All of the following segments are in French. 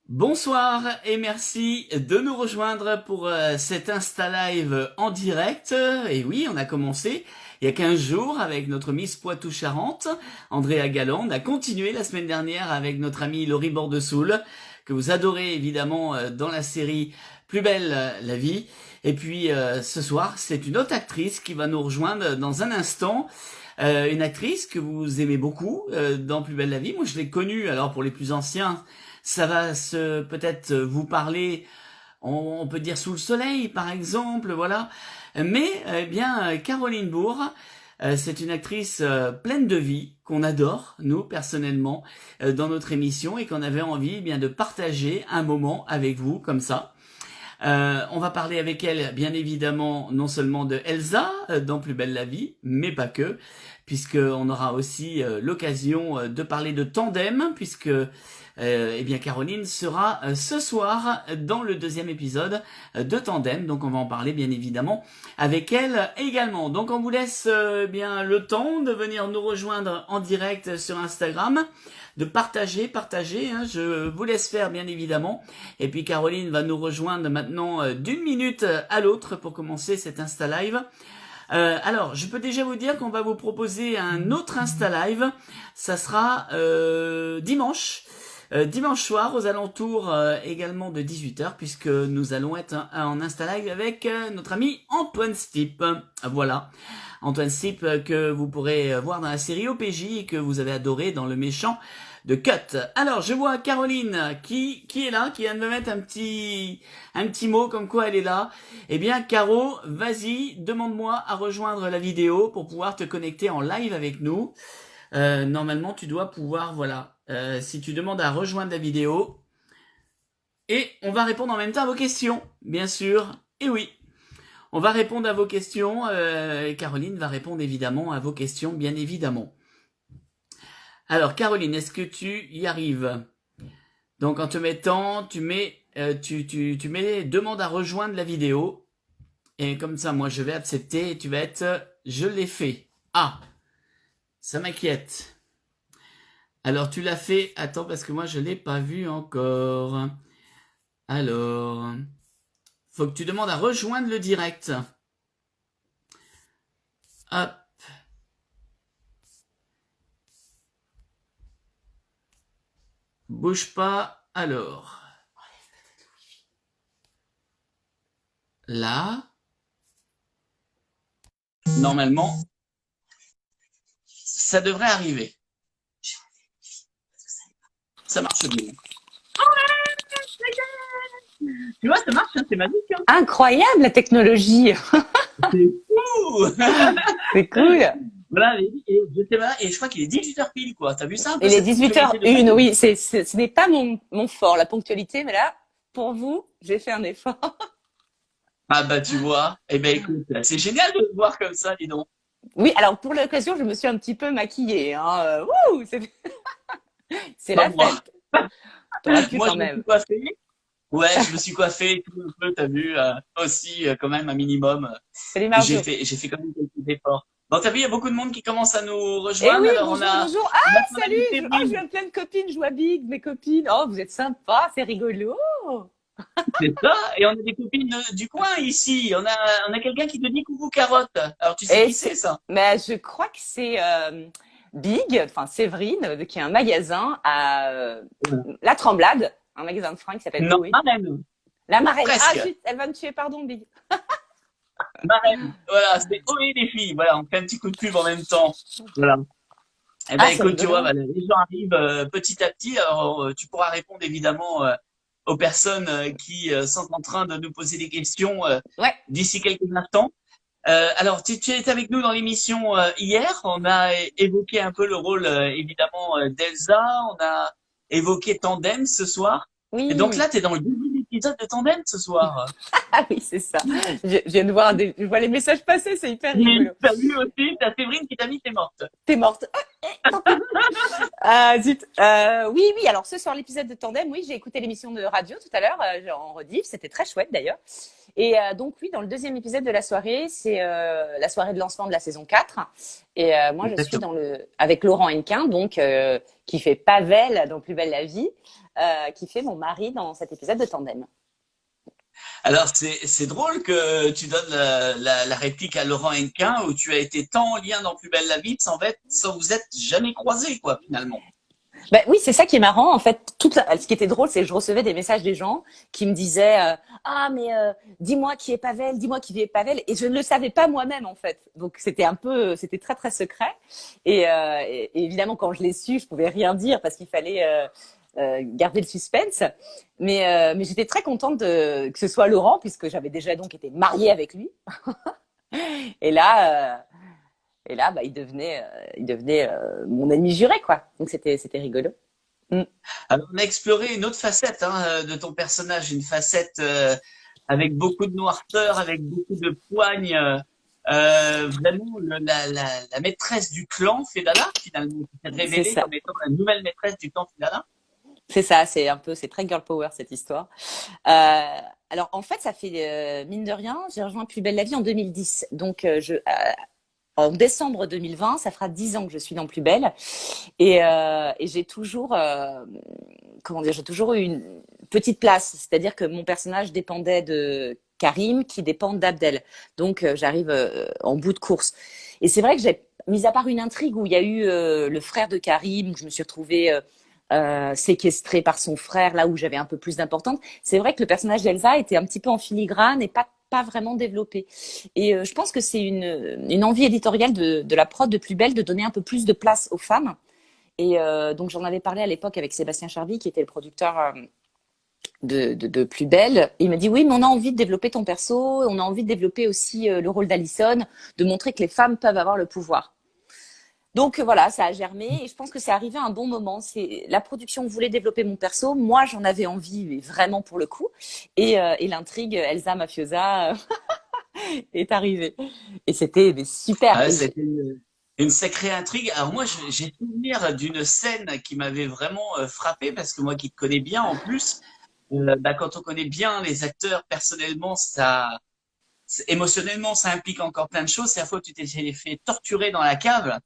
Bonsoir et merci de nous rejoindre pour cet Insta Live en direct. Et oui, on a commencé il y a 15 jours avec notre Miss Poitou-Charentes, Andrea Galland. On a continué la semaine dernière avec notre amie Laurie Bordesoul, que vous adorez évidemment dans la série Plus belle la vie. Et puis ce soir, c'est une autre actrice qui va nous rejoindre dans un instant. Une actrice que vous aimez beaucoup dans Plus belle la vie. Moi, je l'ai connue, alors pour les plus anciens, ça va peut-être vous parler, on peut dire sous le soleil par exemple, voilà. Mais eh bien Caroline Bourg, c'est une actrice pleine de vie qu'on adore nous personnellement dans notre émission et qu'on avait envie eh bien de partager un moment avec vous comme ça. On va parler avec elle, bien évidemment, non seulement de Elsa dans Plus belle la vie, mais pas que, puisqu'on aura aussi l'occasion de parler de Tandem, puisque eh bien Caroline sera ce soir dans le deuxième épisode de Tandem, donc on va en parler bien évidemment avec elle également. Donc on vous laisse bien le temps de venir nous rejoindre en direct sur Instagram, de partager, hein, je vous laisse faire bien évidemment. Et puis Caroline va nous rejoindre maintenant d'une minute à l'autre pour commencer cet Insta Live. Alors, je peux déjà vous dire qu'on va vous proposer un autre Insta Live. Ça sera dimanche. Dimanche soir aux alentours également de 18h puisque nous allons être en Insta Live avec notre ami Antoine Stipp. Voilà. Antoine Stipp que vous pourrez voir dans la série OPJ et que vous avez adoré dans Le Méchant de Cut. Alors, je vois Caroline qui est là, qui vient de me mettre un petit mot comme quoi elle est là. Eh bien, Caro, vas-y, demande-moi à rejoindre la vidéo pour pouvoir te connecter en live avec nous. Normalement, tu dois pouvoir, voilà, si tu demandes à rejoindre la vidéo, et on va répondre en même temps à vos questions, bien sûr. Et oui, on va répondre à vos questions. Caroline va répondre évidemment à vos questions, bien évidemment. Alors, Caroline, est-ce que tu y arrives? Donc, en te mettant, tu mets demande à rejoindre la vidéo. Et comme ça, moi, je vais accepter et tu vas être, je l'ai fait. Ah, ça m'inquiète. Alors, tu l'as fait, attends, parce que moi, je l'ai pas vu encore. Alors, faut que tu demandes à rejoindre le direct. Hop. Bouge pas, alors. Là. Normalement, ça devrait arriver. Ça marche bien. Tu vois, ça marche, hein, c'est magique. Hein. Incroyable la technologie. C'est fou. C'est cool. Voilà, je sais pas, et je crois qu'il est 18h pile, quoi. T'as vu ça un peu? Il est 18h01, oui. Ce n'est pas mon fort, la ponctualité, mais là, pour vous, j'ai fait un effort. Ah bah tu vois, eh ben écoute, c'est génial de te voir comme ça, dis donc. Oui, alors pour l'occasion, je me suis un petit peu maquillée. Hein. Wouh, c'est Pas la moi. fête. T'aurais pu Moi, quand je me suis même. coiffé. Ouais, je me suis coiffé tout un peu, t'as vu, aussi, quand même, un minimum. C'est les J'ai margeaux. fait quand même quelques efforts. Bon, t'as vu, il y a beaucoup de monde qui commence à nous Eh rejoindre. oui, Alors, bonjour, bonjour. on a Ah, son salut. amie Oh, je Séverine. vois plein de copines, je vois Big, mes copines. Oh, vous êtes sympas, c'est rigolo. C'est ça. Et on a des copines du coin ici. On a quelqu'un qui te dit coucou carotte. Alors, tu sais Et qui c'est, ça? mais je crois que c'est Big, enfin Séverine, qui a un magasin à La Tremblade, un magasin de fringues qui s'appelle Non, Oui. marraine. La Marraine. Ah, Presque. zut, elle va me tuer, pardon, Big. Marraine. Voilà, c'est Ohé les filles. Voilà, on fait un petit coup de pub en même temps. Voilà. Eh ben Ah, c'est écoute, tu vois, rigolo. voilà, les gens arrivent petit à petit. Alors, tu pourras répondre évidemment aux personnes qui sont en train de nous poser des questions Ouais. d'ici quelques instants. Alors, tu étais avec nous dans l'émission hier. On a évoqué un peu le rôle évidemment d'Elsa. On a évoqué Tandem ce soir. Et donc Oui. là, tu es dans le deuxième épisode de Tandem ce soir. Ah oui, c'est ça. Je viens de voir je vois les messages passer, c'est hyper rigolo. T'as vu aussi, t'as Séverine qui t'a mis, t'es morte. T'es morte. Tant pis. Ah, zut. Oui, oui. Alors, ce soir, l'épisode de Tandem, oui, j'ai écouté l'émission de radio tout à l'heure, en rediff. C'était très chouette d'ailleurs. Et donc, oui, dans le deuxième épisode de la soirée, c'est la soirée de lancement de la saison 4. Et moi, je suis Exactement. avec Laurent Henquin, donc qui fait Pavel dans Plus belle la vie, qui fait mon mari dans cet épisode de Tandem. Alors, c'est drôle que tu donnes la réplique à Laurent Henquin où tu as été tant en lien dans Plus belle la vie sans vous être jamais croisés, quoi, finalement. Ben oui, c'est ça qui est marrant. En fait, ce qui était drôle, c'est que je recevais des messages des gens qui me disaient ah mais dis-moi qui est Pavel, dis-moi qui est Pavel, et je ne le savais pas moi-même en fait. Donc c'était très très secret. Et évidemment, quand je l'ai su, je pouvais rien dire parce qu'il fallait garder le suspense. Mais j'étais très contente que ce soit Laurent puisque j'avais déjà donc été mariée avec lui. Et là. Et là, bah, il devenait mon ennemi juré, quoi. Donc c'était rigolo. Mm. Alors, on a exploré une autre facette de ton personnage, une facette avec beaucoup de noirceur, avec beaucoup de poigne. Vraiment la maîtresse du clan Fedala, finalement, qui s'est C'est révélée ça. comme étant la nouvelle maîtresse du clan Fedala. C'est ça. C'est très girl power cette histoire. Euh, alors en fait, ça fait mine de rien, j'ai rejoint Plus belle la vie en 2010. Donc en décembre 2020, ça fera 10 ans que je suis dans Plus belle. Et j'ai toujours, comment dire, j'ai toujours eu une petite place. C'est-à-dire que mon personnage dépendait de Karim, qui dépend d'Abdel. Donc, j'arrive en bout de course. Et c'est vrai que mis à part une intrigue où il y a eu le frère de Karim, où je me suis retrouvée séquestrée par son frère, là où j'avais un peu plus d'importance. C'est vrai que le personnage d'Elsa était un petit peu en filigrane et pas vraiment développé. Et je pense que c'est une envie éditoriale de la prod de Plus belle de donner un peu plus de place aux femmes. Et donc j'en avais parlé à l'époque avec Sébastien Charby, qui était le producteur de Plus belle. Et il m'a dit oui, mais on a envie de développer ton perso, on a envie de développer aussi le rôle d'Alison, de montrer que les femmes peuvent avoir le pouvoir. Donc voilà, ça a germé et je pense que c'est arrivé à un bon moment. C'est la production voulait développer mon perso, moi j'en avais envie, mais vraiment pour le coup. Et l'intrigue Elsa Mafiosa est arrivée. Et c'était mais super. Ah, c'était une sacrée intrigue. Alors moi, j'ai souvenir d'une scène qui m'avait vraiment frappé parce que moi qui te connais bien en plus, bah, quand on connaît bien les acteurs personnellement, émotionnellement, ça implique encore plein de choses. C'est la fois où tu t'es fait torturer dans la cave.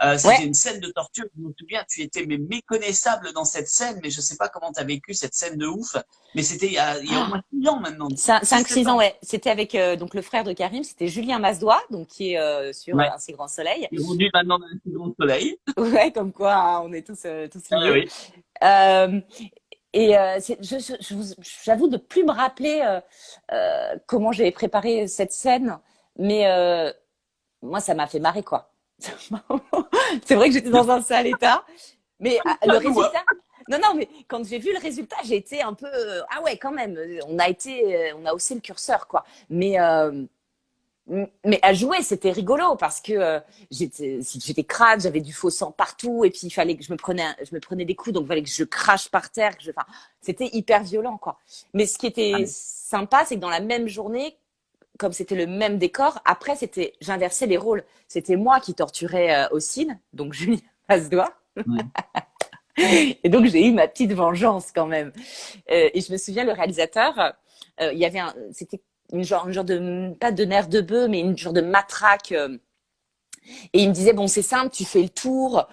Ouais, C'était une scène de torture. Je me souviens, tu étais mais méconnaissable dans cette scène, mais je sais pas comment tu as vécu cette scène de ouf. Mais c'était il y a au moins 6 ans maintenant, 5-6 6-7 ans, ans. ouais. C'était avec donc le frère de Karim, c'était Julien Masdois, donc qui est sur Ouais. Un si grand soleil. Il est rendu maintenant dans un plus grand soleil. Ouais, comme quoi hein, on est tous Ah liés. oui. Euh, j'avoue de plus me rappeler comment j'ai préparé cette scène, mais moi ça m'a fait marrer quoi. C'est vrai que j'étais dans un sale état, mais le Pas nous, hein. résultat. Non, non, mais quand j'ai vu le résultat, j'ai été un peu ah ouais quand même. On a haussé le curseur quoi. Mais à jouer, c'était rigolo parce que j'étais crade, j'avais du faux sang partout et puis il fallait que je me prenais des coups, donc il fallait que je crache par terre, enfin, c'était hyper violent, quoi. Mais ce qui était sympa, c'est que dans la même journée, comme c'était le même décor, après, j'inversais les rôles. C'était moi qui torturais Ossine, donc Julien Passe-Doigt. Ouais. Et donc, j'ai eu ma petite vengeance quand même. Et je me souviens, le réalisateur, il y avait c'était une genre de, pas de nerf de bœuf, mais une genre de matraque. Et il me disait, bon, c'est simple, tu le fais tour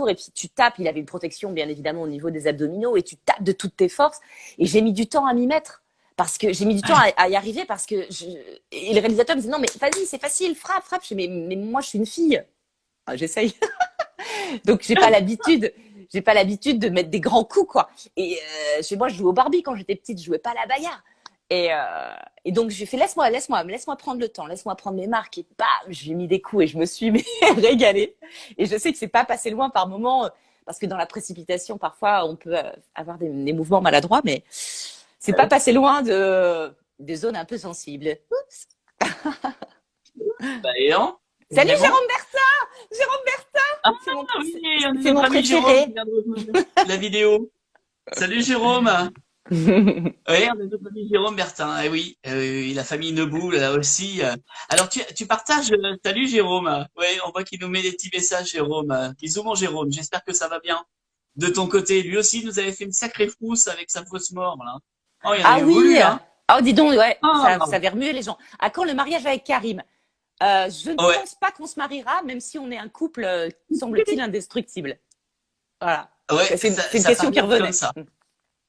et puis tu tapes. Il avait une protection, bien évidemment, au niveau des abdominaux et tu tapes de toutes tes forces. Et j'ai mis du temps à m'y mettre. Parce que j'ai mis du temps à y arriver parce que et le réalisateur me disait, non, mais vas-y, c'est facile, frappe, frappe. Je dis, mais moi, je suis une fille. Ah, j'essaye. Donc, j'ai pas l'habitude de mettre des grands coups, quoi. Et chez moi, je jouais au Barbie quand j'étais petite, je jouais pas à la bagarre. Et donc, j'ai fait, laisse-moi prendre le temps, laisse-moi prendre mes marques. Et bam, j'ai mis des coups et je me suis régalée. Et je sais que c'est pas passé loin par moment, parce que dans la précipitation, parfois, on peut avoir des mouvements maladroits, mais c'est pas passé loin des zones un peu sensibles. Oups. Bah, et non, Salut vraiment. Jérôme Bertin! Jérôme Ah Bertin! oui, on a C'est notre mon ami Jérôme qui préféré. vient de rejoindre la vidéo. Salut Jérôme. Oui, on a notre ami Jérôme Bertin. Eh oui, la famille Neboul là aussi. Alors tu partages. Salut Jérôme. Oui, on voit qu'il nous met des petits messages Jérôme. Bisous mon Jérôme. J'espère que ça va bien. De ton côté, lui aussi nous avait fait une sacrée frousse avec sa fausse mort là. Oh, il y en a Ah eu oui! voulu hein. Oh, dis donc, ouais, ça Ah, avait remué les gens. À quand le mariage avec Karim? Je ne Ouais, pense pas qu'on se mariera, même si on est un couple, semble-t-il, indestructible. Voilà. ouais, C'est une ça question qui paraît comme revenait. ça.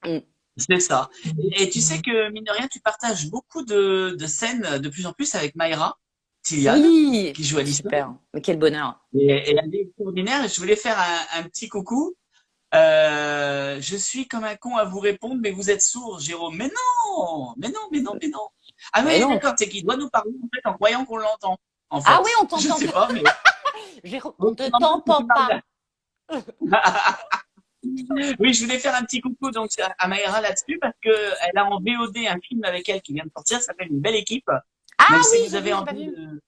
Mm. C'est ça. Et tu sais que, mine de rien, tu partages beaucoup de scènes de plus en plus avec Mayra Tilian, Oui, qui joue Alison. super. Mais quel bonheur. Et elle est extraordinaire. Et je voulais faire un petit coucou. Je suis comme un con à vous répondre, mais vous êtes sourd, Jérôme. Mais non! Mais non, mais non, mais non. Ah Mais oui, non. d'accord, c'est qu'il doit nous parler en fait en croyant qu'on l'entend. En Ah oui, fait, on je t'entend sais bien. pas, mais On te non, t'entend tu pas. parles. Oui, je voulais faire un petit coucou donc à Maïra là-dessus parce que elle a en VOD un film avec elle qui vient de sortir, ça s'appelle Une belle équipe. Ah Donc oui, si vous avez j'ai pas envie vu. de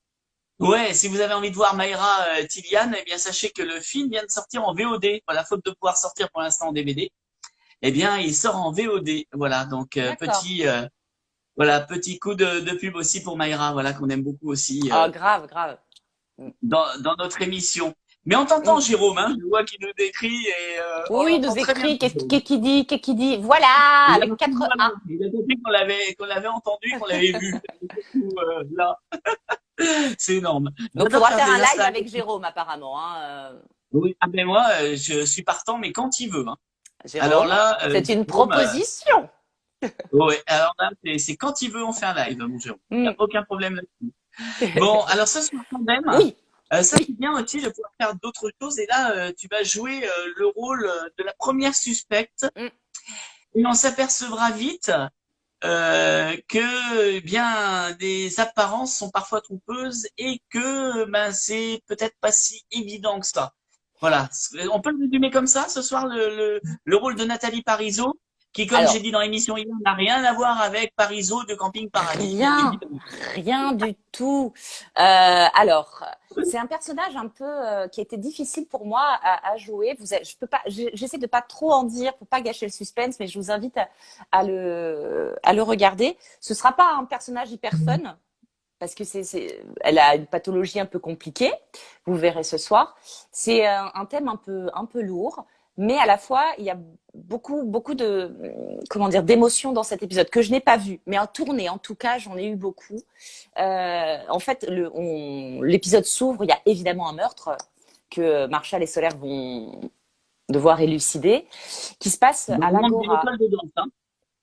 ouais, si vous avez envie de voir Maïra Tilian, eh bien sachez que le film vient de sortir en VOD. Voilà, faute de pouvoir sortir pour l'instant en DVD. Eh bien, il sort en VOD. Voilà, donc D'accord. petit coup de pub aussi pour Maïra, voilà qu'on aime beaucoup aussi Ah, grave, grave. Mm. dans notre émission. Mais on t'entend, Mm. Jérôme, hein, je vois qu'il nous décrit et on Oui, il l'entend nous très bien. écrit, qu'est-ce qu'il dit, qu'est-ce qu'il dit. Voilà, Il a avec compris, 4 voilà. A. Il a compris qu'on l'avait entendu, qu'on l'avait vu. Là, c'est énorme. Donc, J'adore faudra faire faire des un live installations. avec Jérôme, apparemment, hein. Oui. Ah ben moi, je suis partant, mais quand il veut. Hein. Alors Jérôme, là, c'est une Jérôme, proposition. ouais, alors là, c'est quand il veut, on fait un live, mon Jérôme. Il n'y a Mm. aucun problème là-dessus. Bon, alors ce soir, Tandem, Oui. ça c'est bien aussi de pouvoir faire d'autres choses. Et là, tu vas jouer le rôle de la première suspecte. Mm. Et on s'apercevra vite que eh bien des apparences sont parfois trompeuses et que ben c'est peut-être pas si évident que ça. Voilà, on peut le résumer comme ça ce soir le rôle de Nathalie Parizeau qui, comme j'ai Alors, dit dans l'émission hier, n'a rien à voir avec Parizeau de Camping Paradis, bien rien, évidemment. rien du tout. C'est un personnage un peu qui a été difficile pour moi à jouer. Je peux pas, j'essaie de pas trop en dire pour pas gâcher le suspense, mais je vous invite à le regarder. Ce sera pas un personnage hyper fun parce que elle a une pathologie un peu compliquée. Vous verrez ce soir. C'est un thème un peu lourd, mais à la fois il y a beaucoup de comment dire d'émotions dans cet épisode que je n'ai pas vu, mais en tournée en tout cas j'en ai eu beaucoup. En fait, l'épisode s'ouvre, il y a évidemment un meurtre que Marshall et Solaire vont devoir élucider, qui se passe Dans à le monde d'une l'Agora. école de danse, hein.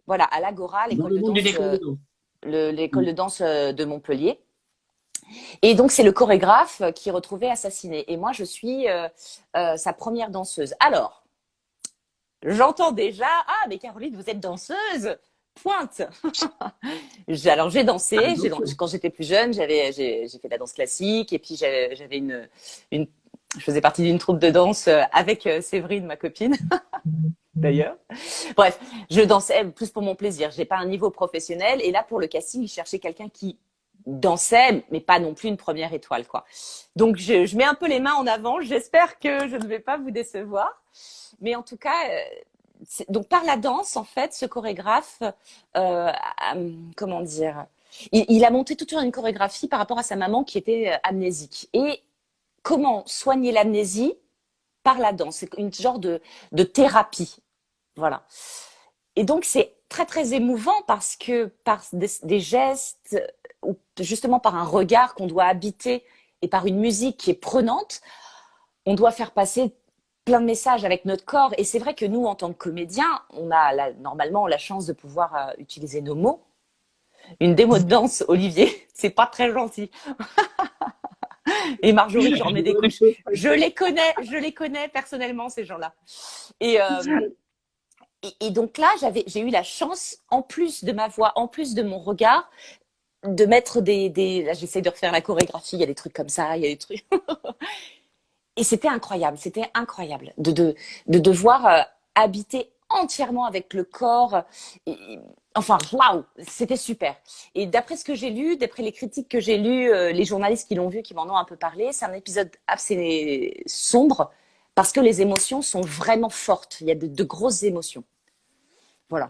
Voilà, à l'Agora, Dans l'école le de monde d'une danse, école de danse. l'école de danse de Montpellier. Et donc, c'est le chorégraphe qui est retrouvé assassiné. Et moi, je suis sa première danseuse. Alors, j'entends déjà, ah, mais Caroline, vous êtes danseuse. Pointe. Alors j'ai dansé, Attention. quand j'étais plus jeune, j'ai fait de la danse classique et puis j'avais une je faisais partie d'une troupe de danse avec Séverine, ma copine d'ailleurs. Bref, je dansais plus pour mon plaisir. J'ai pas un niveau professionnel et là pour le casting, ils cherchaient quelqu'un qui dansait, mais pas non plus une première étoile quoi. Donc je mets un peu les mains en avant. J'espère que je ne vais pas vous décevoir, mais en tout cas. Donc par la danse, en fait, ce chorégraphe, comment dire, il a monté toute une chorégraphie par rapport à sa maman qui était amnésique. Et comment soigner l'amnésie par la danse? C'est une genre de thérapie, voilà. Et donc c'est très très émouvant parce que par des gestes ou justement par un regard qu'on doit habiter et par une musique qui est prenante, on doit faire passer plein de messages avec notre corps. Et c'est vrai que nous, en tant que comédiens, on a normalement la chance de pouvoir utiliser nos mots. Une démo de danse, Olivier, c'est pas très gentil. Et Marjorie qui remet des couches. Je les connais personnellement, ces gens-là. Et, donc là, j'ai eu la chance, en plus de ma voix, en plus de mon regard, de mettre là, j'essaie de refaire la chorégraphie, il y a des trucs comme ça, il y a des trucs. Et c'était incroyable de devoir habiter entièrement avec le corps. Enfin, waouh, c'était super. Et d'après ce que j'ai lu, d'après les critiques que j'ai lues, les journalistes qui l'ont vu, qui m'en ont un peu parlé, c'est un épisode assez sombre parce que les émotions sont vraiment fortes. Il y a de grosses émotions. Voilà.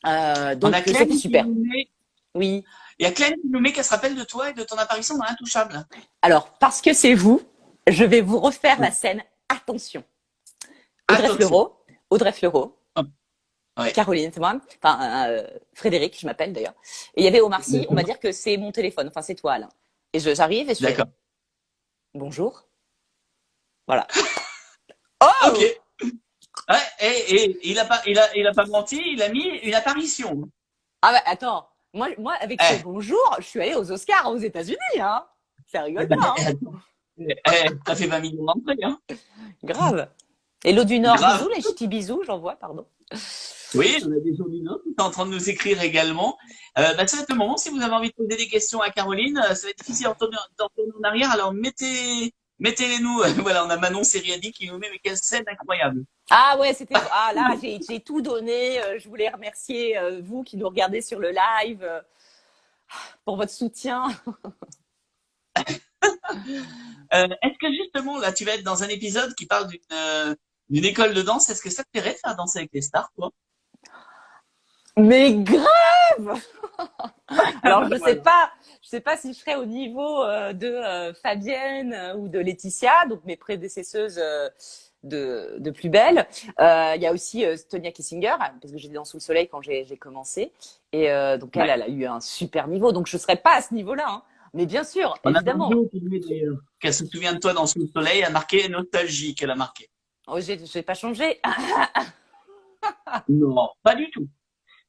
On Donc a Clem c'était qui super. nous met, Oui. il y a Clem qui nous met qu'elle se rappelle de toi et de ton apparition dans Intouchable. Alors, parce que c'est vous, je vais vous refaire la scène. Attention. Attention. Audrey Fleurot, Oh, ouais. Caroline, c'est moi. Enfin, Frédéric, je m'appelle d'ailleurs. Et il y avait Omar Sy. On va dire que c'est mon téléphone. Enfin, c'est toi, Alain. Et j'arrive et je fais D'accord. bonjour. Voilà. Oh! Ok. Ouais, et il a pas menti, il a mis une apparition. Ah bah attends, moi avec ce Eh, bonjour, je suis allée aux Oscars aux États-Unis, hein. Ça eh rigole ben, pas, hein. attends. Ça fait 20 millions d'entrées, hein. Grave. Et l'eau du Nord, bisous, Grave. les ch'tis bisous, j'envoie, pardon. Oui, on a des gens du Nord qui sont en train de nous écrire également. Ça va être le moment, si vous avez envie de poser des questions à Caroline, ça va être difficile d'en retourner en arrière, alors mettez-les nous. Voilà, on a Manon Seriadi qui nous met, mais quelle scène incroyable. Ah ouais, ah là, j'ai tout donné. Je voulais remercier vous qui nous regardez sur le live pour votre soutien. Est-ce que justement, là, tu vas être dans un épisode qui parle d'une école de danse, est-ce que ça te plairait de faire danser avec les stars, toi? Mais grave! Alors Voilà. je sais pas si je serai au niveau de Fabienne ou de Laetitia, donc mes prédécesseuses de plus belle. Il y a aussi Tonya Kissinger, parce que j'étais dans Sous le Soleil quand j'ai commencé. Et donc Ouais. elle a eu un super niveau. Donc je serai pas à ce niveau-là, hein. Mais bien sûr, On a évidemment. Marjo qui nous met d'ailleurs, qu'elle se souvient de toi dans Sous le Soleil, elle a marqué nostalgie qu'elle a marqué. Oh, j'ai pas changé. Non, pas du tout.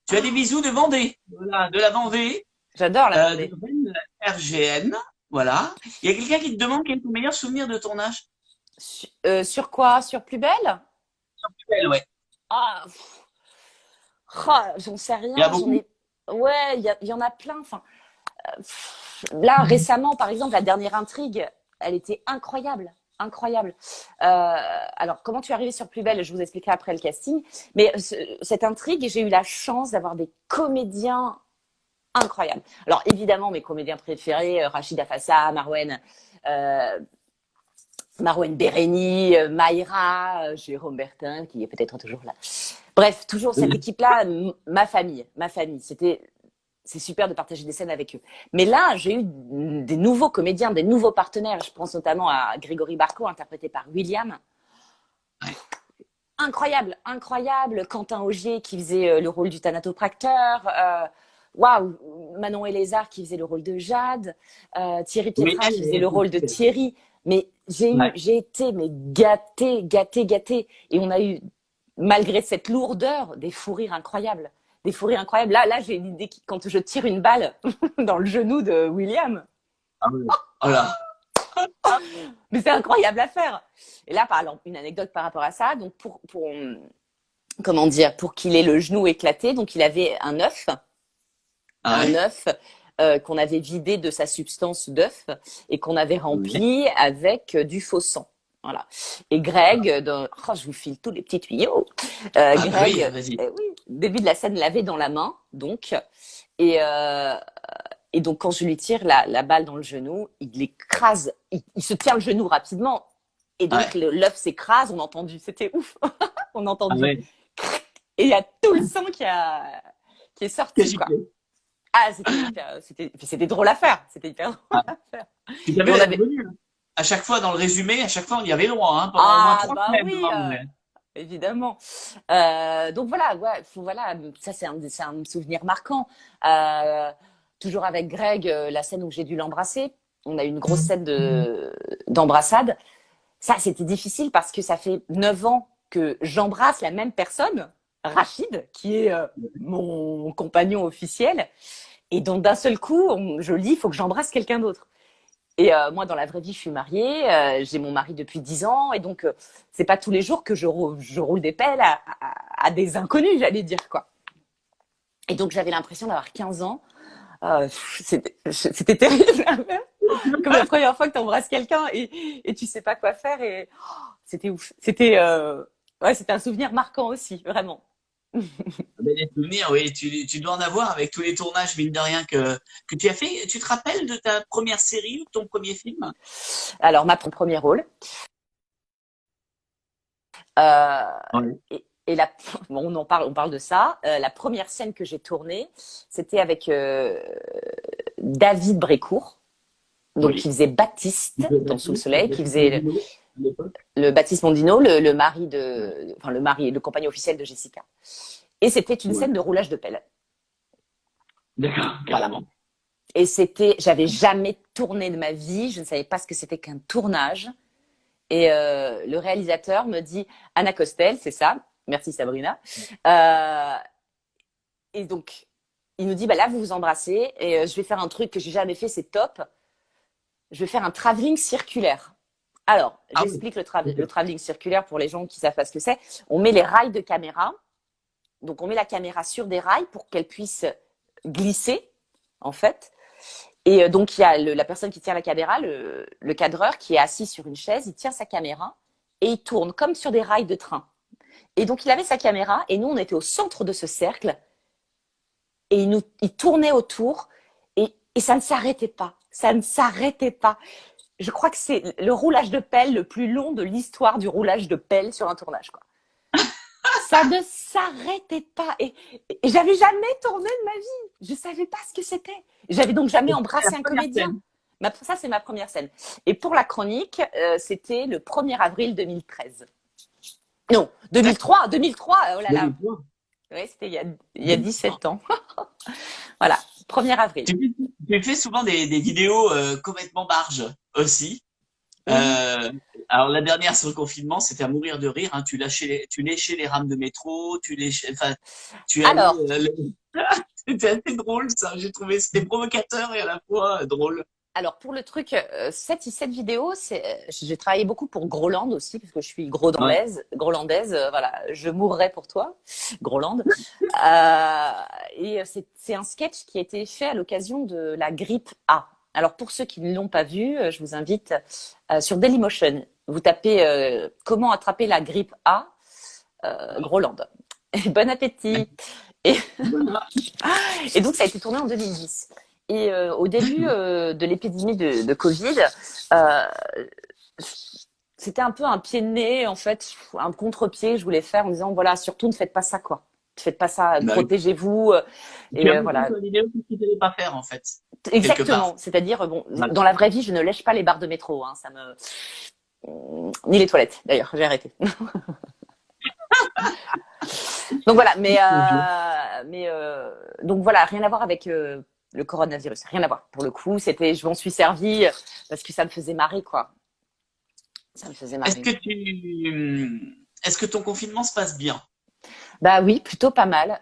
Tu as des bisous de Vendée, voilà, de la Vendée, J'adore la de Vendée. Rennes RGN, voilà. Il y a quelqu'un qui te demande quel est ton meilleur souvenir de tournage. Sur quoi? Sur Plus belle? Elle, ouais. Ah, ah, j'en sais Il y a rien. J'en beaucoup. ai. Ouais, il y en a plein. Enfin, là, récemment, par exemple, la dernière intrigue, elle était incroyable. Incroyable. Alors, comment tu es arrivé sur Plus belle? Je vous expliquerai après le casting. Mais cette intrigue, j'ai eu la chance d'avoir des comédiens incroyables. Alors, évidemment, mes comédiens préférés, Rachida Fassa, euh, Marouane Béréni, Maïra, Jérôme Bertin, qui est peut-être toujours là. Bref, toujours cette équipe-là, ma famille, ma famille. C'est super de partager des scènes avec eux. Mais là, j'ai eu des nouveaux comédiens, des nouveaux partenaires. Je pense notamment à Grégory Barco, interprété par William. Incroyable, incroyable. Quentin Augier qui faisait le rôle du thanatopracteur. Waouh, Manon Elézard qui faisait le rôle de Jade. Thierry Oui, Pietras qui faisait le rôle de Thierry. Mais ouais. j'ai été mais gâtée, gâtée, gâtée. Et on a eu, malgré cette lourdeur, des fous rires incroyables. Des fous rires incroyables. Là, j'ai l'idée que quand je tire une balle dans le genou de William, Ah ouais. Voilà. mais c'est incroyable à faire. Et là, par exemple, une anecdote par rapport à ça. Donc, comment dire, pour qu'il ait le genou éclaté, donc il avait Ah un ouais. œuf qu'on avait vidé de sa substance d'œuf et qu'on avait Ouais. rempli avec du faux sang. Voilà. Et Greg, je vous file tous les petits tuyaux. Ah bah oui, Greg, vas-y. oui, début de la scène, l'avait dans la main, donc. Et, euh, et donc, quand je lui tire la balle dans le genou, il l'écrase, il se tient le genou rapidement. Et donc, Ouais. l'œuf s'écrase, on a entendu, c'était ouf. On a Ah entendu. ouais. Et il y a tout le sang qui est Que sorti, j'y quoi. peux. Ah, c'était drôle à faire. C'était hyper drôle Ah. à faire. Tu savais Et on la avait, venue, hein. À chaque fois, dans le résumé, à chaque fois, on y avait droit, hein, pendant au moins ah, trois bah semaines, oui, hein, ouais. évidemment. Donc voilà, ouais, voilà, ça c'est un souvenir marquant. Euh, Toujours avec Greg, la scène où j'ai dû l'embrasser. On a eu une grosse scène d'embrassade. Ça, c'était difficile parce que ça fait 9 ans que j'embrasse la même personne, Rachid, qui est mon compagnon officiel. Et donc, d'un seul coup, je lis, il faut que j'embrasse quelqu'un d'autre. Et moi, dans la vraie vie, je suis mariée, j'ai mon mari depuis 10 ans, et donc, c'est pas tous les jours que je roule des pelles à des inconnus, j'allais dire, quoi. Et donc, j'avais l'impression d'avoir 15 ans. C'était terrible, comme la première fois que tu embrasses quelqu'un et tu sais pas quoi faire. Et c'était ouf. Ouais, c'était un souvenir marquant aussi, vraiment. Ah ben, des souvenirs, oui, tu dois en avoir avec tous les tournages, mine de rien, que tu as fait. Tu te rappelles de ta première série ou de ton premier film? Alors, ma premier rôle. Euh, Ouais. et bon, on parle de ça. La première scène que j'ai tournée, c'était avec David Brécourt, donc qui Oui. faisait Baptiste dans Sous le Soleil, qui Baptiste faisait Mondino, à l'époque. le Baptiste Mondino, le mari Ouais. enfin le compagnon officiel de Jessica. Et c'était une Ouais. scène de roulage de pelle. D'accord, Voilà. carrément. Et j'avais jamais tourné de ma vie, je ne savais pas ce que c'était qu'un tournage. Et le réalisateur me dit, Anna Costel, c'est ça, merci Sabrina. Euh, et donc, il nous dit, bah là, vous vous embrassez et je vais faire un truc que j'ai jamais fait, c'est top. Je vais faire un travelling circulaire. Alors, Ah oui. j'explique le travelling circulaire pour les gens qui savent pas ce que c'est. On met les rails de caméra. Donc, on met la caméra sur des rails pour qu'elle puisse glisser, en fait. Et donc, il y a la personne qui tient la caméra, le cadreur qui est assis sur une chaise, il tient sa caméra et il tourne comme sur des rails de train. Et donc, il avait sa caméra et nous, on était au centre de ce cercle et il tournait autour et ça ne s'arrêtait pas. Ça ne s'arrêtait pas. Je crois que c'est le roulage de pelle le plus long de l'histoire du roulage de pelle sur un tournage, quoi. Ça ne s'arrêtait pas. Et j'avais jamais tourné de ma vie. Je savais pas ce que c'était. J'avais donc jamais embrassé un comédien. Ça, c'est ma première scène. Et pour la chronique, c'était le 1er avril 2013. Non, 2003, 2003, oh là là. Oui, c'était il y a 17 ans. Voilà, 1er avril. Tu fais souvent des vidéos complètement barges aussi. Oui. Alors la dernière sur le confinement, c'était à mourir de rire. Hein. Tu léchais les rames de métro, enfin, tu allais. Alors, C'était assez drôle ça. J'ai trouvé c'était provocateur et à la fois drôle. Alors pour le truc, cette vidéo, j'ai travaillé beaucoup pour Groland aussi, parce que je suis grolandaise, voilà, je mourrais pour toi, Groland. Et c'est un sketch qui a été fait à l'occasion de la grippe A. Alors pour ceux qui ne l'ont pas vu, je vous invite sur Dailymotion. Vous tapez comment attraper la grippe A, Groland. Et bon appétit. Et, et donc ça a été tourné en 2010. Et au début de l'épidémie de Covid, euh, c'était un peu un pied de nez, en fait, un contre-pied que je voulais faire en disant, voilà, surtout ne faites pas ça, quoi. Ne faites pas ça, Bah oui. protégez-vous. Tu as Et montré voilà. sur la vidéo ce qu'il ne fallait pas faire en fait, quelque Exactement. part. C'est-à-dire, bon, Voilà. dans la vraie vie, je ne lèche pas les barres de métro. Hein, ni les toilettes, d'ailleurs, j'ai arrêté. Donc voilà, donc voilà, rien à voir avec le coronavirus, rien à voir. Pour le coup, je m'en suis servi parce que ça me faisait marrer, quoi. Ça me faisait Est-ce marrer. que est-ce que ton confinement se passe bien? Bah oui, plutôt pas mal,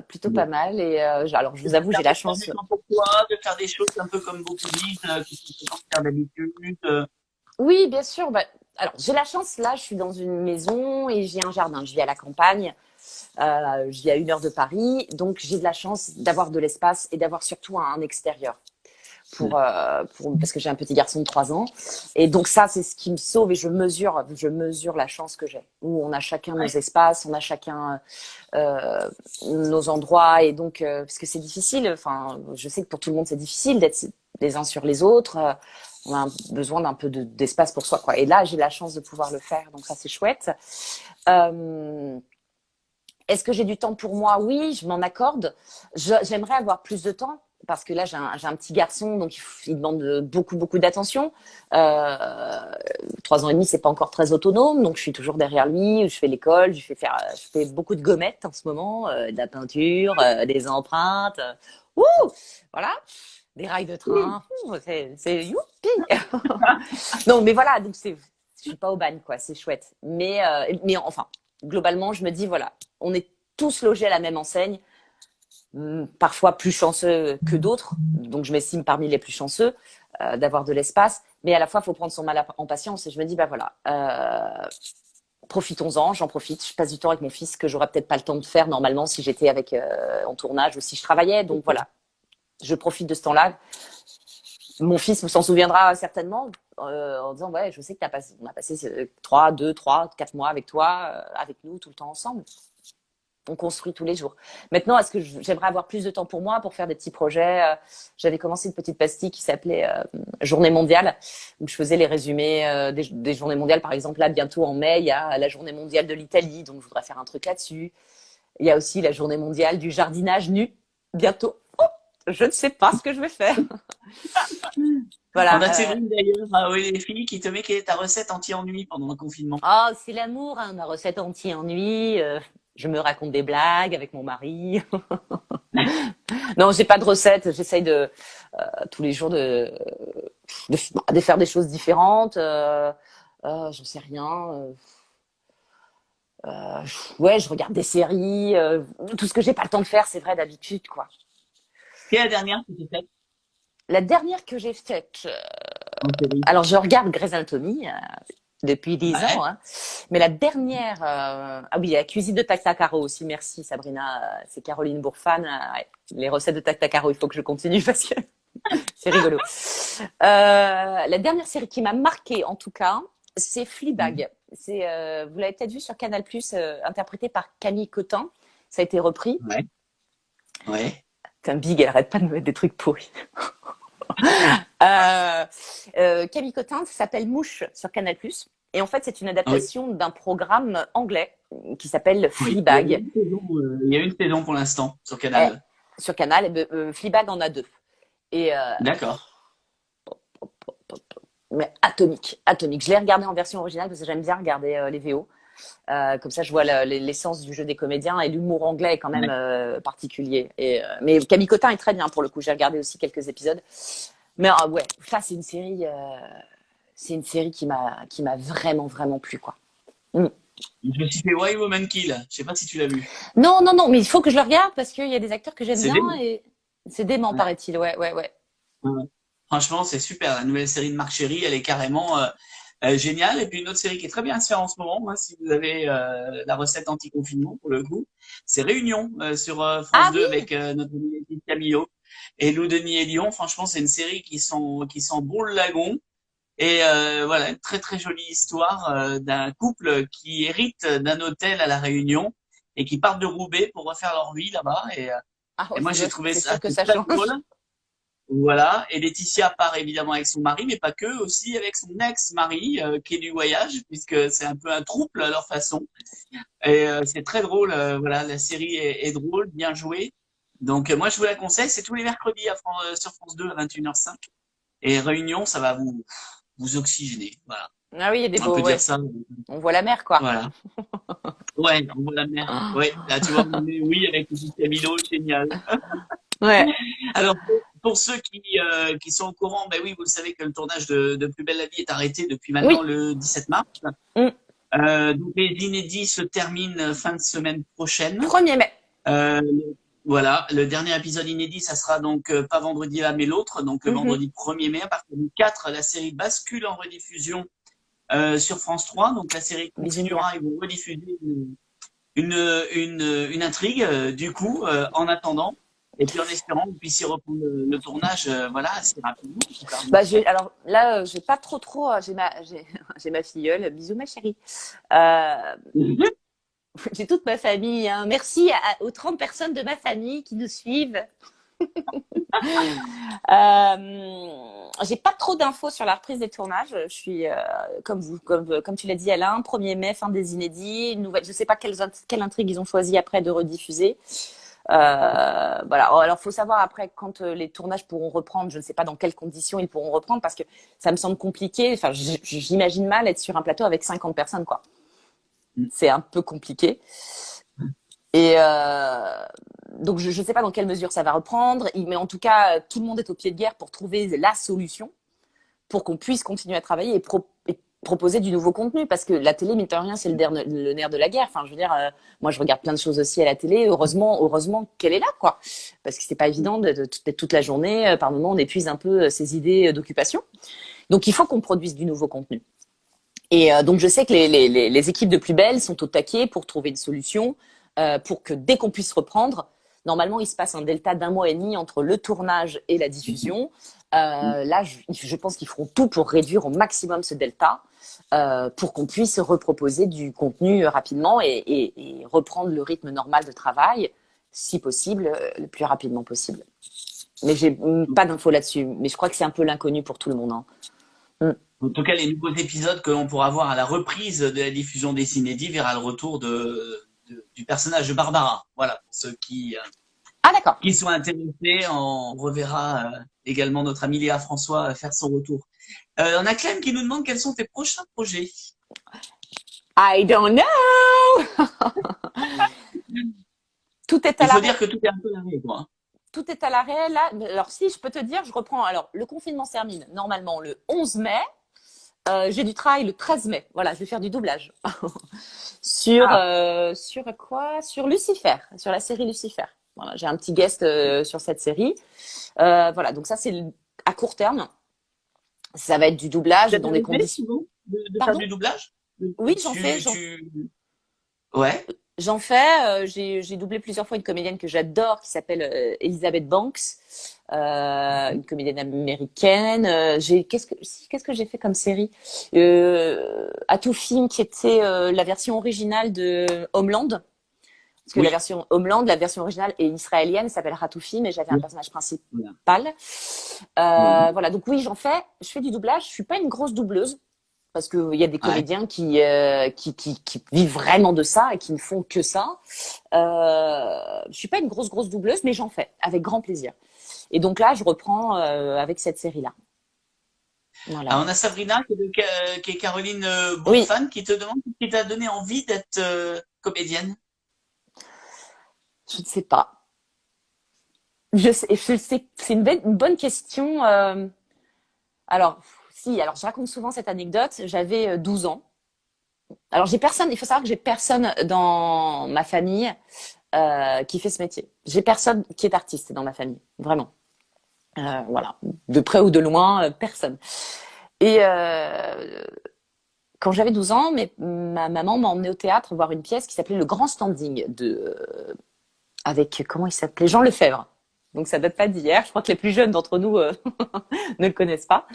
plutôt pas mal. Et alors, je vous avoue, j'ai la Prends chance. du temps pour toi, de faire des choses un peu comme beaucoup disent, que tu peux pas faire d'habitude. Oui, bien sûr. Bah, alors, j'ai la chance. Là, je suis dans une maison et j'ai un jardin. Je vis à la campagne. Je vis à 1 heure de Paris, donc j'ai de la chance d'avoir de l'espace et d'avoir surtout un extérieur. Parce que j'ai un petit garçon de 3 ans. Et donc ça, c'est ce qui me sauve et je mesure la chance que j'ai. Où on a chacun nos Ouais. espaces, on a chacun nos endroits. Et donc, parce que c'est difficile, enfin, je sais que pour tout le monde, c'est difficile d'être les uns sur les autres. On a besoin d'un peu d'espace pour soi, quoi. Et là, j'ai la chance de pouvoir le faire, donc ça, c'est chouette. Est-ce que j'ai du temps pour moi? Oui, je m'en accorde. J'aimerais avoir plus de temps parce que là, j'ai un petit garçon, donc il demande beaucoup, beaucoup d'attention. 3 ans et demi, c'est pas encore très autonome, donc je suis toujours derrière lui. Je fais l'école, je fais beaucoup de gommettes en ce moment, de la peinture, des empreintes. Ouh, voilà, des rails de train. Ouh, c'est youpi. Non, mais voilà, donc je suis pas au bagne, quoi. C'est chouette. Mais enfin, globalement, je me dis voilà, on est tous logés à la même enseigne, parfois plus chanceux que d'autres, donc je m'estime parmi les plus chanceux d'avoir de l'espace, mais à la fois, il faut prendre son mal en patience et je me dis, bah voilà, profitons-en, j'en profite, je passe du temps avec mon fils que j'aurais peut-être pas le temps de faire normalement si j'étais en tournage ou si je travaillais, donc voilà, je profite de ce temps-là. Mon fils s'en souviendra certainement en disant, ouais, je sais que on a passé 3, 4 mois avec toi, avec nous, tout le temps ensemble. On construit tous les jours. Maintenant, est-ce que j'aimerais avoir plus de temps pour moi, pour faire des petits projets? J'avais commencé une petite pastille qui s'appelait Journée mondiale, où je faisais les résumés des journées mondiales. Par exemple, là, bientôt en mai, il y a la Journée mondiale de l'Italie, donc je voudrais faire un truc là-dessus. Il y a aussi la Journée mondiale du jardinage nu, bientôt. Oh, je ne sais pas ce que je vais faire. Voilà. On a Séverine d'ailleurs, oui, les filles, qui te met quelle est ta recette anti-ennui pendant le confinement. Oh, c'est l'amour, hein, ma recette anti-ennui. Je me raconte des blagues avec mon mari. Non, j'ai pas de recette. J'essaye tous les jours de faire des choses différentes. J'en sais rien. Ouais, je regarde des séries. Tout ce que j'ai pas le temps de faire, c'est vrai d'habitude, quoi. Quelle est la dernière que tu fais La dernière que j'ai faite, en série? alors je regarde Grey's Anatomy depuis 10 ans, Ouais. hein. Mais la dernière, ah oui, la cuisine de Tactacaro aussi. Merci Sabrina, c'est Caroline Bourfan. Ouais. Les recettes de Tactacaro, il faut que je continue parce que c'est rigolo. La dernière série qui m'a marquée, en tout cas, c'est Mhm. Fleabag. Vous l'avez peut-être vu sur Canal+, interprété par Camille Cotin. Ça a été repris. Ouais. Ouais. Putain, Big, elle arrête pas de me mettre des trucs pourris. Euh, Camille Cotin, ça s'appelle Mouche sur Canal+. Et en fait, c'est une Ah oui. adaptation d'un programme anglais qui s'appelle Oui. Il y a Fleabag. une saison, il y a une saison pour l'instant sur Eh, Canal. sur Canal, Fleabag en a deux. Et D'accord. mais atomique, atomique. Je l'ai regardé en version originale parce que j'aime bien regarder les VO. Comme ça, je vois l'essence du jeu des comédiens et l'humour anglais est quand même Ouais. particulier. Mais Camille Cotin est très bien pour le coup. J'ai regardé aussi quelques épisodes. Mais ouais, ça c'est une série qui m'a vraiment vraiment plu quoi. Mm. Je me suis fait Why Woman Kill. Je sais pas si tu l'as vu. Non non non, mais il faut que je le regarde parce qu'il y a des acteurs que j'aime C'est bien dément. et c'est dément Ouais. paraît-il. Ouais ouais ouais. Ouais. Franchement, c'est super. La nouvelle série de Marc Chéry, elle est carrément géniale. Et puis une autre série qui est très bien à se faire en ce moment, hein, si vous avez la recette anti-confinement pour le coup, c'est Réunion sur France Ah 2 oui. avec notre ami Camillo et Lou Denis et Lyon. Franchement, c'est une série qui sent bon le lagon. Et voilà, une très très jolie histoire d'un couple qui hérite d'un hôtel à la Réunion et qui partent de Roubaix pour refaire leur vie là-bas. Ah Et ouais, moi, j'ai trouvé c'est ça sûr que ça très change. drôle. Voilà, et Laetitia part évidemment avec son mari, mais pas que, aussi avec son ex-mari qui est du voyage, puisque c'est un peu un trouble à leur façon. Et c'est très drôle, voilà, la série est drôle, bien jouée. Donc moi je vous la conseille, c'est tous les mercredis sur France 2 à 21h05. Et Réunion, ça va vous oxygéner. Voilà, Ah oui, il y a des on peut beaux dire ouais. ça. On voit la mer quoi. Voilà. Ouais, on voit la mer. Ouais, là tu vois, on est, oui, avec le petit Camilo, génial. Ouais. Alors, pour ceux qui sont au courant, ben oui, vous le savez que le tournage de Plus belle la vie est arrêté depuis maintenant Oui. le 17 mars. Mm. Donc les inédits se terminent fin de semaine prochaine. 1er mai. Euh, voilà, le dernier épisode inédit, ça sera donc pas vendredi là, mais l'autre, donc le Mhm. vendredi 1er mai. À partir du 4, la série bascule en rediffusion sur France 3. Donc la série Bisounours. continuera, ils vont rediffuser une intrigue, du coup, en attendant. Et puis en espérant que vous puissiez reprendre le tournage, voilà, assez rapidement, en tout cas. Bah, alors là, j'ai pas trop. J'ai ma filleule. Bisous, ma chérie. Euh, j'ai toute ma famille. Hein. Merci aux 30 personnes de ma famille qui nous suivent. J'ai pas trop d'infos sur la reprise des tournages. Je suis, comme tu l'as dit, Alain, 1er mai, fin des inédits. Une nouvelle, je sais pas quelle intrigue ils ont choisi après de rediffuser. Voilà. Alors, faut savoir après quand les tournages pourront reprendre. Je ne sais pas dans quelles conditions ils pourront reprendre parce que ça me semble compliqué. Enfin, j'imagine mal être sur un plateau avec 50 personnes, quoi. C'est un peu compliqué. Et donc, je ne sais pas dans quelle mesure ça va reprendre. Mais en tout cas, tout le monde est au pied de guerre pour trouver la solution pour qu'on puisse continuer à travailler et proposer du nouveau contenu parce que la télé, mine de rien, c'est le nerf de la guerre. Enfin, je veux dire, moi, je regarde plein de choses aussi à la télé. Heureusement qu'elle est là, quoi. Parce que c'est pas évident d'être toute la journée. Par moment, on épuise un peu ses idées d'occupation. Donc, il faut qu'on produise du nouveau contenu. Et donc, je sais que les équipes de Plus Belle sont au taquet pour trouver une solution pour que dès qu'on puisse reprendre, normalement, il se passe un delta d'1 mois et demi entre le tournage et la diffusion. Là, je pense qu'ils feront tout pour réduire au maximum ce delta pour qu'on puisse reproposer du contenu rapidement et reprendre le rythme normal de travail, si possible, le plus rapidement possible. Mais j'ai pas d'infos là-dessus. Mais je crois que c'est un peu l'inconnu pour tout le monde. Hein. Mm. En tout cas, les nouveaux épisodes que l'on pourra voir à la reprise de la diffusion des inédits verra le retour du personnage de Barbara. Voilà, pour ceux Ah d'accord. qui sont intéressés, on reverra également notre ami Léa François faire son retour. On a Clem qui nous demande quels sont tes prochains projets. I don't know. tout est à Il faut l'arrêt. dire que tout est un peu l'arrêt, quoi. Tout est à l'arrêt là. Alors si je peux te dire, je reprends. Alors le confinement se termine normalement le 11 mai. J'ai du travail le 13 mai. Voilà, je vais faire du doublage Ah, sur quoi? Sur Lucifer, sur la série Lucifer. Voilà, j'ai un petit guest sur cette série. Voilà, donc ça c'est à court terme. Ça va être du doublage ça dans des t'arrivait conditions. souvent de faire Pardon? du doublage? Oui, j'en fais. Tu, tu... Ouais, J'en fais. J'ai doublé plusieurs fois une comédienne que j'adore qui s'appelle Elizabeth Banks, une comédienne américaine. Qu'est-ce que j'ai fait comme série? Atou Film qui était la version originale de Homeland. Parce que la oui, version Homeland, la version originale est israélienne, elle s'appelle Ratoufi, mais j'avais un oui, personnage voilà. principal. Oui, Voilà, donc oui, j'en fais. Je fais du doublage. Je suis pas une grosse doubleuse parce qu'il y a des ouais. comédiens qui vivent vraiment de ça et qui ne font que ça. Je suis pas une grosse doubleuse, mais j'en fais avec grand plaisir. Et donc là, je reprends avec cette série-là. Voilà. Alors, on a Sabrina qui est Caroline Oui, Beaufan qui te demande ce qui t'a donné envie d'être comédienne. je ne sais pas. Je sais, c'est une bonne question. Alors, si, alors je raconte souvent cette anecdote. J'avais 12 ans. Alors, j'ai personne, il faut savoir que j'ai personne dans ma famille qui fait ce métier. J'ai personne qui est artiste dans ma famille, vraiment. Voilà, de près ou de loin, personne. Et quand j'avais 12 ans, ma maman m'a emmenée au théâtre voir une pièce qui s'appelait Le Grand Standing avec, comment il s'appelait? Jean Lefebvre. Donc ça date pas d'hier. Je crois que les plus jeunes d'entre nous ne le connaissent pas.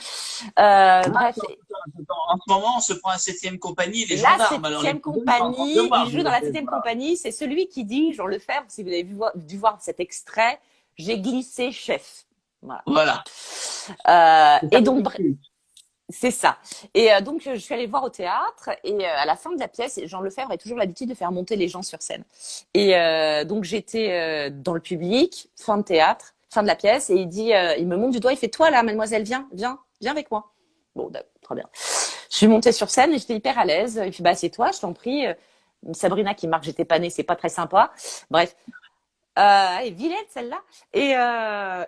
Ah, Bref, en ce moment, on se prend un septième compagnie et les la gendarmes. Alors, les septième plus jeunes sont en train de compagnie, il voir. joue dans la septième compagnie. C'est celui qui dit, Jean Lefebvre, si vous avez dû voir cet extrait, j'ai glissé chef. Voilà. Voilà. C'est ça Et le donc, truc. c'est ça. Et donc, je suis allée le voir au théâtre et à la fin de la pièce, Jean Lefebvre a toujours l'habitude de faire monter les gens sur scène. Et donc, j'étais dans le public, fin de théâtre, fin de la pièce, et il dit, il me montre du doigt, il fait, toi là, mademoiselle, viens avec moi. Bon, d'accord, très bien. Je suis montée sur scène et j'étais hyper à l'aise. Il fait, bah, c'est toi, je t'en prie. Sabrina qui marque, j'étais pas née, c'est pas très sympa. Bref, elle est vilaine celle-là. Et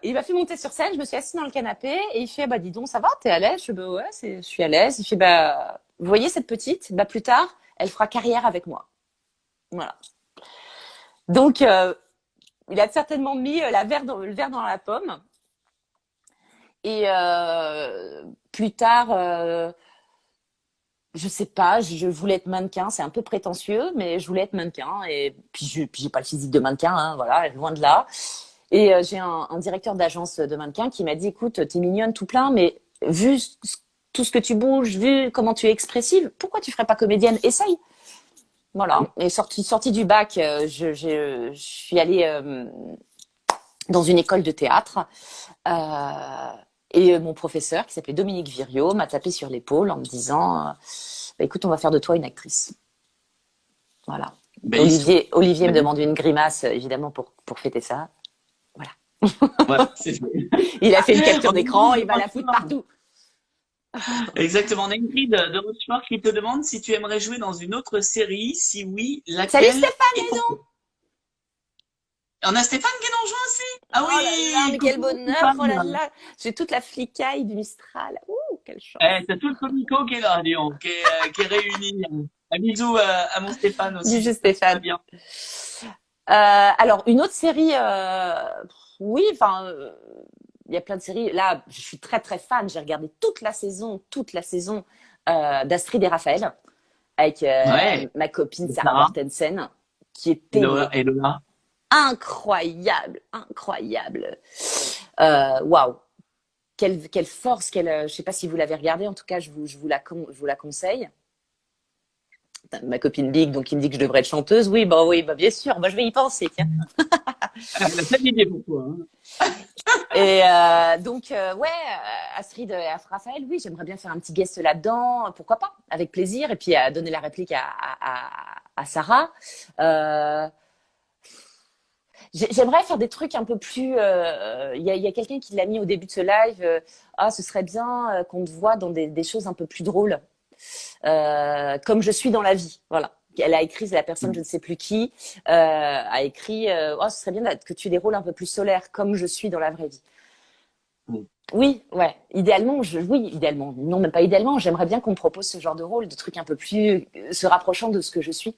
il m'a fait monter sur scène, je me suis assise dans le canapé et il fait bah dis donc ça va, t'es à l'aise? Je fais bah ouais, je suis à l'aise. Il fait bah vous voyez cette petite, bah plus tard elle fera carrière avec moi. Voilà. Donc il a certainement mis le verre dans la pomme et plus tard je sais pas, je voulais être mannequin, c'est un peu prétentieux, mais je voulais être mannequin et puis j'ai pas le physique de mannequin, hein, voilà, loin de là. Et j'ai un directeur d'agence de mannequin qui m'a dit, écoute, t'es mignonne tout plein, mais tout ce que tu bouges, vu comment tu es expressive, pourquoi tu ferais pas comédienne? Essaye. Voilà. Et sortie du bac, je suis allée dans une école de théâtre. Et mon professeur, qui s'appelait Dominique Viriot, m'a tapé sur l'épaule en me disant, bah, écoute, on va faire de toi une actrice. Voilà. Ben, ils sont. Olivier me Ben, demande une grimace, évidemment, pour fêter ça. Voilà. voilà, c'est fait. Il a fait une capture On a d'écran, Ingrid il de va la foutre Rochefort. partout. Exactement. On a Ingrid de Rochefort qui te demande si tu aimerais jouer dans une autre série. Si oui, Salut laquelle Stéphane et pourquoi? On a Stéphane qui nous rejoint aussi. Ah Oh là là, oui, mais quel coucou bonheur! Oh là Stéphane. là, j'ai toute la flicaille du Mistral. Ouh, quelle chance! Eh, t'as tout le comico qui est là, Lyon, qui est réuni. Un bisou à mon Stéphane Du aussi. jeu Très Stéphane. bien. Alors, une autre série, oui, enfin, il y a plein de séries. Là, je suis très fan. J'ai regardé toute la saison d'Astrid et Raphaël avec Ouais. ma copine Et Sarah Sarah, Mortensen, qui et était Lola, mais et Lola. incroyable. Waouh! Quelle force, je sais pas si vous l'avez regardé, en tout cas, je vous la conseille. Ma copine Big, donc, il me dit que je devrais être chanteuse. Oui, bah, bien sûr, bah, je vais y penser, tiens. Elle a plein d'idées pour toi. Hein. Et donc, ouais, Astrid et Raphaël, oui, j'aimerais bien faire un petit guest là-dedans, pourquoi pas, avec plaisir, et puis donner la réplique à Sarah. Euh, J'aimerais faire des trucs un peu plus. Il y a quelqu'un qui l'a mis au début de ce live. Ah, ce serait bien qu'on te voit dans des choses un peu plus drôles, comme je suis dans la vie. Voilà. elle a écrit, la personne, je ne sais plus qui, a écrit, oh, ce serait bien que tu aies des rôles un peu plus solaires, comme je suis dans la vraie vie. Mm. Oui, ouais. Idéalement, oui, idéalement. Non, même pas idéalement. J'aimerais bien qu'on me propose ce genre de rôle, de trucs un peu plus se rapprochant de ce que je suis.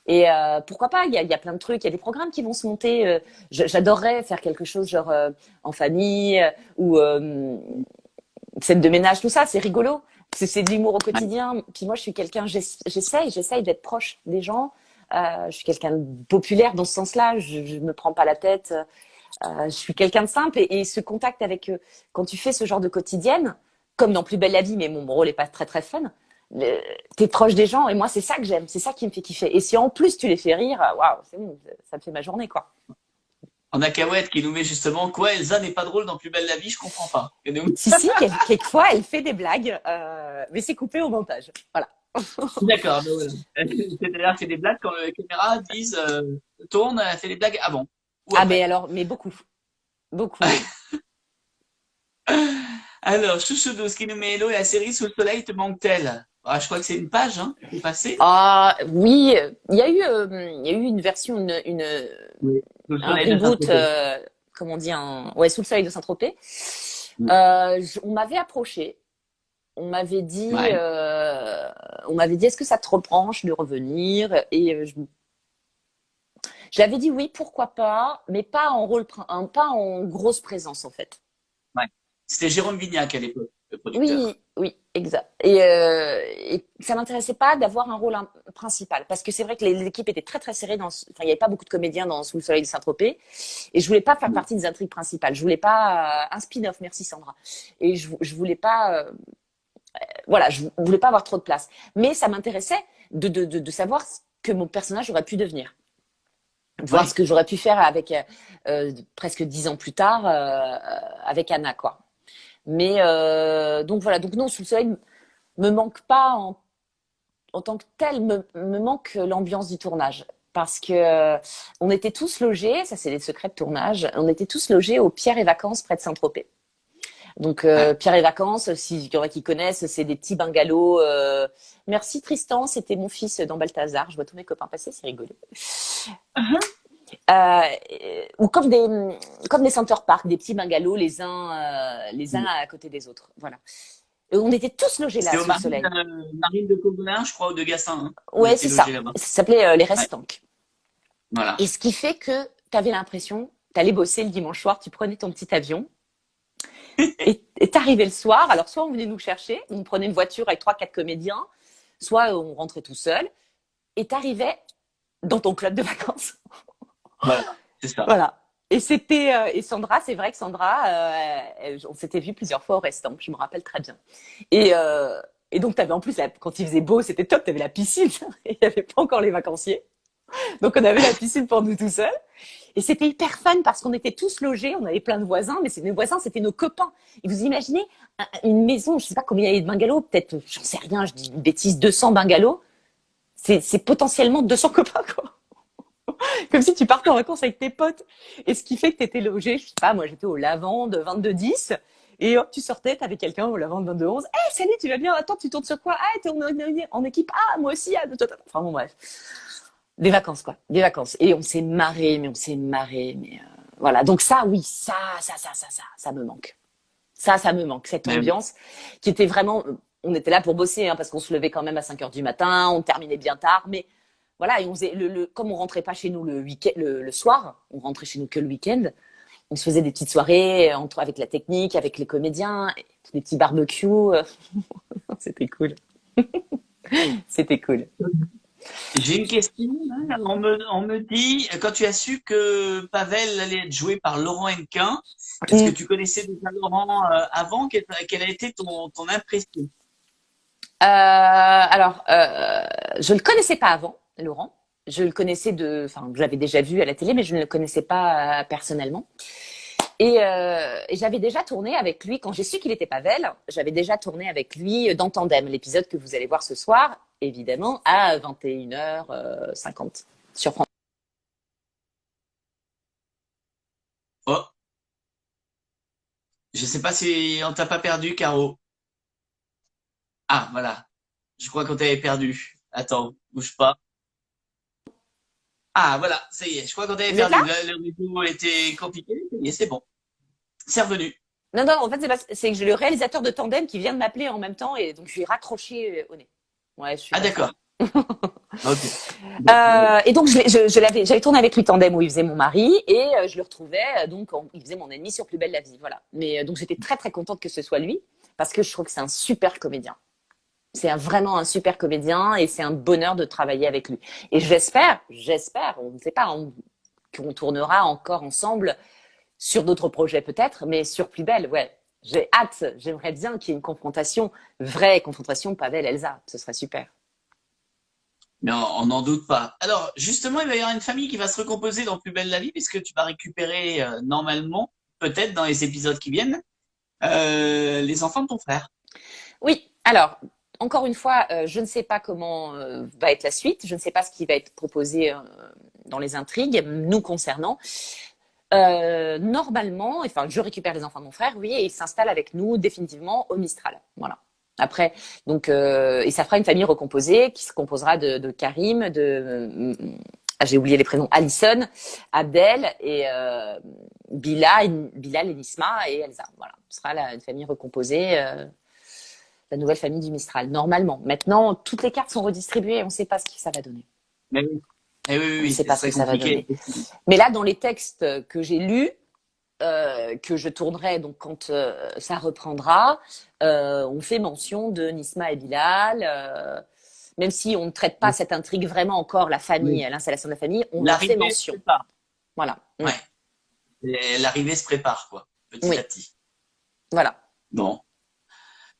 Et pourquoi pas, il y a plein de trucs, il y a des programmes qui vont se monter. J'adorerais faire quelque chose genre en famille ou scène de ménage, tout ça, c'est rigolo. C'est de l'humour au Ouais. quotidien. Puis moi, je suis quelqu'un, j'essaye d'être proche des gens. Je suis quelqu'un de populaire dans ce sens-là. Je me prends pas la tête. Je suis quelqu'un de simple et ce contact avec quand tu fais ce genre de quotidienne, comme dans Plus belle la vie, mais mon rôle est pas très très fun. T'es proche des gens et moi c'est ça que j'aime, c'est ça qui me fait kiffer. Et si en plus tu les fais rire, waouh, c'est bon, ça me fait ma journée quoi. On a Kawet qui nous met justement quoi, Elsa n'est pas drôle dans Plus belle la vie, je comprends pas. Et nous- Si, quelquefois elle fait des blagues, mais c'est coupé au montage. Voilà. D'accord, ben voilà. C'est-à-dire qu'il y a des blagues quand les caméras disent tourne, elle fait des blagues avant ou Ah mais après. alors, mais beaucoup, beaucoup. Alors, Chouchoudou, ce qui nous met Hello, la série Sous le soleil te manque-t-elle? Ah, je crois que c'est une page, hein, qui est passée. Ah oui, il y a eu une version, Oui. Sous le un soleil de reboot, Saint-Tropez. comment on dit, ouais, Sous le soleil de Saint-Tropez. Mm. On m'avait approché, on m'avait dit, Ouais. est-ce que ça te rebranche de revenir? Et je l'avais dit oui, pourquoi pas, mais pas en rôle, pas en grosse présence en fait. Ouais. C'était Jérôme Vignac à l'époque, le producteur. Oui, oui, exact. Et ça m'intéressait pas d'avoir un rôle principal parce que c'est vrai que les équipes étaient très très serrées enfin il y avait pas beaucoup de comédiens dans Sous le soleil de Saint-Tropez et je voulais pas faire Mm. partie des intrigues principales. Je voulais pas un spin-off, merci Sandra. Et je voulais pas voilà, je voulais pas avoir trop de place. Mais ça m'intéressait de savoir ce que mon personnage aurait pu devenir, voir ce Ouais. que j'aurais pu faire avec presque 10 ans plus tard avec Anna quoi. Mais donc voilà, donc non, Sous le soleil me manque pas en tant que tel, me manque l'ambiance du tournage. Parce que on était tous logés, ça c'est les secrets de tournage, on était tous logés au Pierre et Vacances près de Saint-Tropez. Donc Ouais. Pierre et Vacances, s'il y en a qui connaissent, c'est des petits bungalows. Merci Tristan, c'était mon fils dans Balthazar. Je vois tous mes copains passer, c'est rigolo. Euh, ou comme des center parks, des petits bungalows les uns Mm. à côté des autres. Voilà. Et on était tous logés là C'était au sous le soleil. Marine de Combelin, je crois, ou de Gassin, hein. On Ouais, était c'est ça. logés là-bas. Ça s'appelait les Ouais. Restanques. Voilà. Et ce qui fait que tu avais l'impression, tu allais bosser le dimanche soir, tu prenais ton petit avion et t'arrivais le soir. Alors, soit on venait nous chercher, on prenait une voiture avec trois, quatre comédiens, soit on rentrait tout seul et t'arrivais dans ton club de vacances. Voilà. C'est ça. Voilà. Et c'était et Sandra, c'est vrai que Sandra, on s'était vu plusieurs fois au restaurant, je me rappelle très bien. Et et donc t'avais en plus quand il faisait beau, c'était top, t'avais la piscine. Il n'y avait pas encore les vacanciers, donc on avait la piscine pour nous tout seuls. Et c'était hyper fun parce qu'on était tous logés, on avait plein de voisins, mais nos voisins, c'était nos copains. Et vous imaginez une maison, je sais pas combien il y avait de bungalows, peut-être, j'en sais rien, je dis une bêtise, 200 bungalows. C'est potentiellement 200 copains, quoi. Comme si tu partais en vacances avec tes potes. Et ce qui fait que tu étais logé, je sais pas, moi j'étais au Lavande 2210. Et hop, tu sortais, t'avais quelqu'un au Lavande 2211. Hey, salut, tu vas bien? Attends, tu tournes sur quoi? Ah, t'es en équipe. Ah, moi aussi. Ah, enfin bon, bref. Des vacances, quoi. Des vacances. Et on s'est marré, mais on s'est marré. Mais voilà. Donc ça, oui, ça me manque. Ça me manque. Cette Mais oui. ambiance qui était vraiment. On était là pour bosser, hein, parce qu'on se levait quand même à 5 heures du matin, on terminait bien tard, mais voilà, et on faisait comme on rentrait pas chez nous le week-end, le soir, on rentrait chez nous que le week-end. On se faisait des petites soirées avec la technique, avec les comédiens, des petits barbecues. C'était cool. C'était cool. J'ai une question. Hein. On me dit, quand tu as su que Pavel allait être joué par Laurent Henquin, est-ce que Mm. tu connaissais déjà Laurent avant? Quelle a été ton impression? Alors, je le connaissais pas avant, Laurent. Je le connaissais enfin, je l'avais déjà vu à la télé, mais je ne le connaissais pas personnellement. Et j'avais déjà tourné avec lui, quand j'ai su qu'il était Pavel, j'avais déjà tourné avec lui dans Tandem, l'épisode que vous allez voir ce soir, évidemment, à 21h50 sur France. Oh, je sais pas si on t'a pas perdu, Caro. Ah, voilà. Je crois qu'on t'avait perdu. Attends, bouge pas. Ah, voilà, ça y est. Je crois qu'on avait Vous êtes perdu. là? Le réseau était compliqué. Et c'est bon. C'est revenu. Non, non, en fait, c'est que j'ai le réalisateur de Tandem qui vient de m'appeler en même temps et donc je lui ai raccroché au nez. Ouais, je suis Ah, comme ça. d'accord. Ok. Bon. Et donc, j'avais tourné avec lui Tandem où il faisait mon mari et je le retrouvais, il faisait mon ennemi sur Plus belle la vie. Voilà. Mais donc, j'étais très, très contente que ce soit lui parce que je trouve que c'est un super comédien. Vraiment un super comédien et c'est un bonheur de travailler avec lui. Et j'espère, on ne sait pas, qu'on tournera encore ensemble sur d'autres projets peut-être, mais sur Plus belle, ouais. J'ai hâte, j'aimerais bien qu'il y ait une confrontation, vraie confrontation Pavel-Elsa. Ce serait super. Mais on n'en doute pas. Alors, justement, il va y avoir une famille qui va se recomposer dans Plus belle la vie, puisque tu vas récupérer normalement, peut-être dans les épisodes qui viennent, les enfants de ton frère. Oui, alors, encore une fois, je ne sais pas comment va être la suite, je ne sais pas ce qui va être proposé dans les intrigues, nous concernant. Normalement, enfin, je récupère les enfants de mon frère, oui, et ils s'installent avec nous définitivement au Mistral. Voilà. Après, donc, et ça fera une famille recomposée qui se composera de Karim, j'ai oublié les prénoms, Alison, Abdel et Bilal et Nisma et Elsa. Voilà, ce sera une famille recomposée, la nouvelle famille du Mistral, normalement. Maintenant, toutes les cartes sont redistribuées, on ne sait pas ce que ça va donner. Mais oui. Eh oui, oui, On ne oui, sait c'est pas ce très que ça va compliqué. donner. Mais là, dans les textes que j'ai lus, que je tournerai donc quand ça reprendra, on fait mention de Nisma et Bilal. Même si on ne traite pas cette intrigue vraiment encore, la famille, Oui. l'installation de la famille, on en fait L'arrivée se mention. prépare. Voilà. Ouais. L'arrivée se prépare, quoi, petit Oui, à petit. voilà. Bon.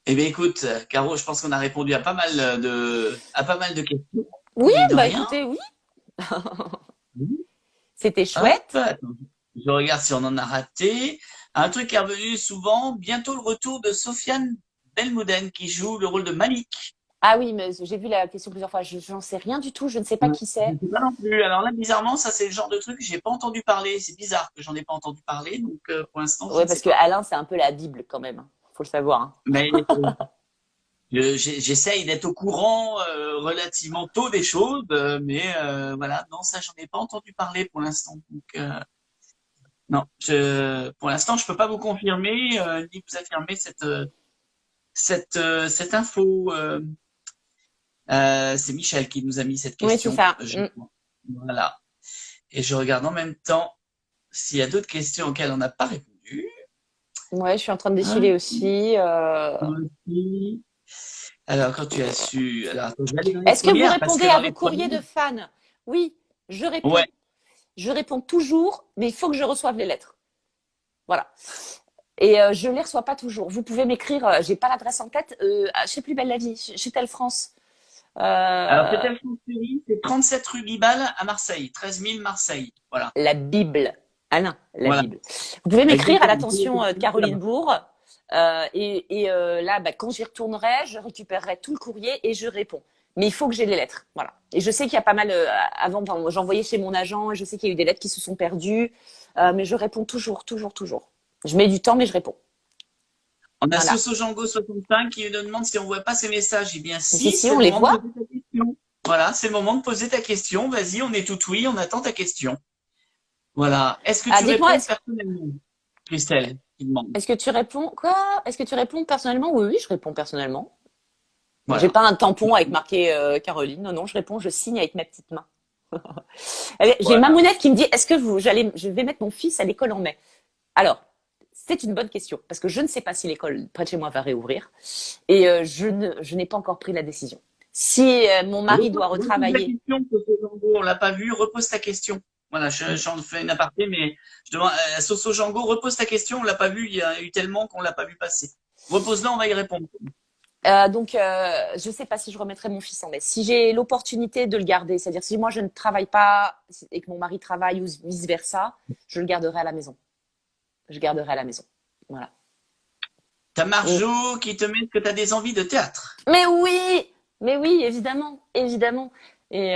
Eh bien, écoute, Caro, je pense qu'on a répondu à pas mal de questions. Oui, Mine de bah rien. écoutez, oui, Oui. c'était Hop, chouette. attends, je regarde si on en a raté. Un truc qui est revenu souvent, bientôt le retour de Sofiane Belmouden qui joue le rôle de Malik. Ah oui, mais j'ai vu la question plusieurs fois. Je n'en sais rien du tout. Je ne sais pas Ouais. qui Je c'est. ne sais pas non plus. Alors là, bizarrement, ça c'est le genre de truc que j'ai pas entendu parler. C'est bizarre que j'en ai pas entendu parler, donc pour l'instant, je Ouais, ne sais parce que pas. Alain, c'est un peu la Bible quand même. Faut le savoir, hein. Mais j'essaye d'être au courant relativement tôt des choses, mais voilà, non, ça j'en ai pas entendu parler pour l'instant. Donc non, pour l'instant, je peux pas vous confirmer ni vous affirmer cette info. C'est Michel qui nous a mis cette Oui, c'est question. ça. Mm. Voilà. Et je regarde en même temps s'il y a d'autres questions auxquelles on n'a pas répondu. Ouais, je suis en train de Ah, défiler aussi. aussi. Alors, quand tu as su. Alors, attends, je vais aller dans les Est-ce que vous premières, parce répondez que à dans vos les courriers premières. de fans? Oui, je réponds. Ouais. Je réponds toujours, mais il faut que je reçoive les lettres. Voilà. Et je les reçois pas toujours. Vous pouvez m'écrire, j'ai pas l'adresse en tête, chez Plus belle la vie, chez Telle France. Alors, c'est Euh, Telfont Série, c'est 37 rue Bibal à Marseille, 13 000 Marseille. Voilà. la Bible. Alain, la Voilà. Bible. Vous pouvez m'écrire à Exactement. l'attention de Caroline Bourg. Là, bah, quand j'y retournerai, je récupérerai tout le courrier et je réponds. Mais il faut que j'ai les lettres. Voilà. Et je sais qu'il y a pas mal, avant, j'envoyais chez mon agent et je sais qu'il y a eu des lettres qui se sont perdues. Mais je réponds toujours, toujours, toujours. Je mets du temps, mais je réponds. On a Voilà. Soso Django 65 qui nous demande si on voit pas ces messages. Eh bien, Si, si, si, c'est on le les moment de voit. poser ta question. Voilà, c'est le moment de poser ta question. Vas-y, on est tout oui, on attend ta question. Voilà. Est-ce que Ah, tu dites-moi, réponds personnellement, Christelle, qui demande. est-ce que tu réponds quoi? Est-ce que tu réponds personnellement? Oui, oui, je réponds personnellement. J'ai Voilà. pas un tampon avec marqué Caroline. Non, non, je réponds, je signe avec ma petite main. J'ai Voilà. Mamounette qui me dit, est-ce que je vais mettre mon fils à l'école en mai? Alors, c'est une bonne question parce que je ne sais pas si l'école près de chez moi va réouvrir et je n'ai pas encore pris la décision. Si mon mari doit Repose la retravailler, question, Soso Django, on l'a pas vu, repose ta question. Voilà, j'en fais une aparté, mais je demande à Soso Django, repose ta question, on l'a pas vu, il y a eu tellement qu'on l'a pas vu passer. Repose-la, on va y répondre. donc je sais pas si je remettrai mon fils en mai. Si j'ai l'opportunité de le garder, c'est-à-dire si moi je ne travaille pas et que mon mari travaille ou vice versa, je le garderai à la maison. Je garderai à la maison. Voilà. T'as Mm. Marjo qui te met que t'as des envies de théâtre. Mais oui, évidemment, évidemment. Et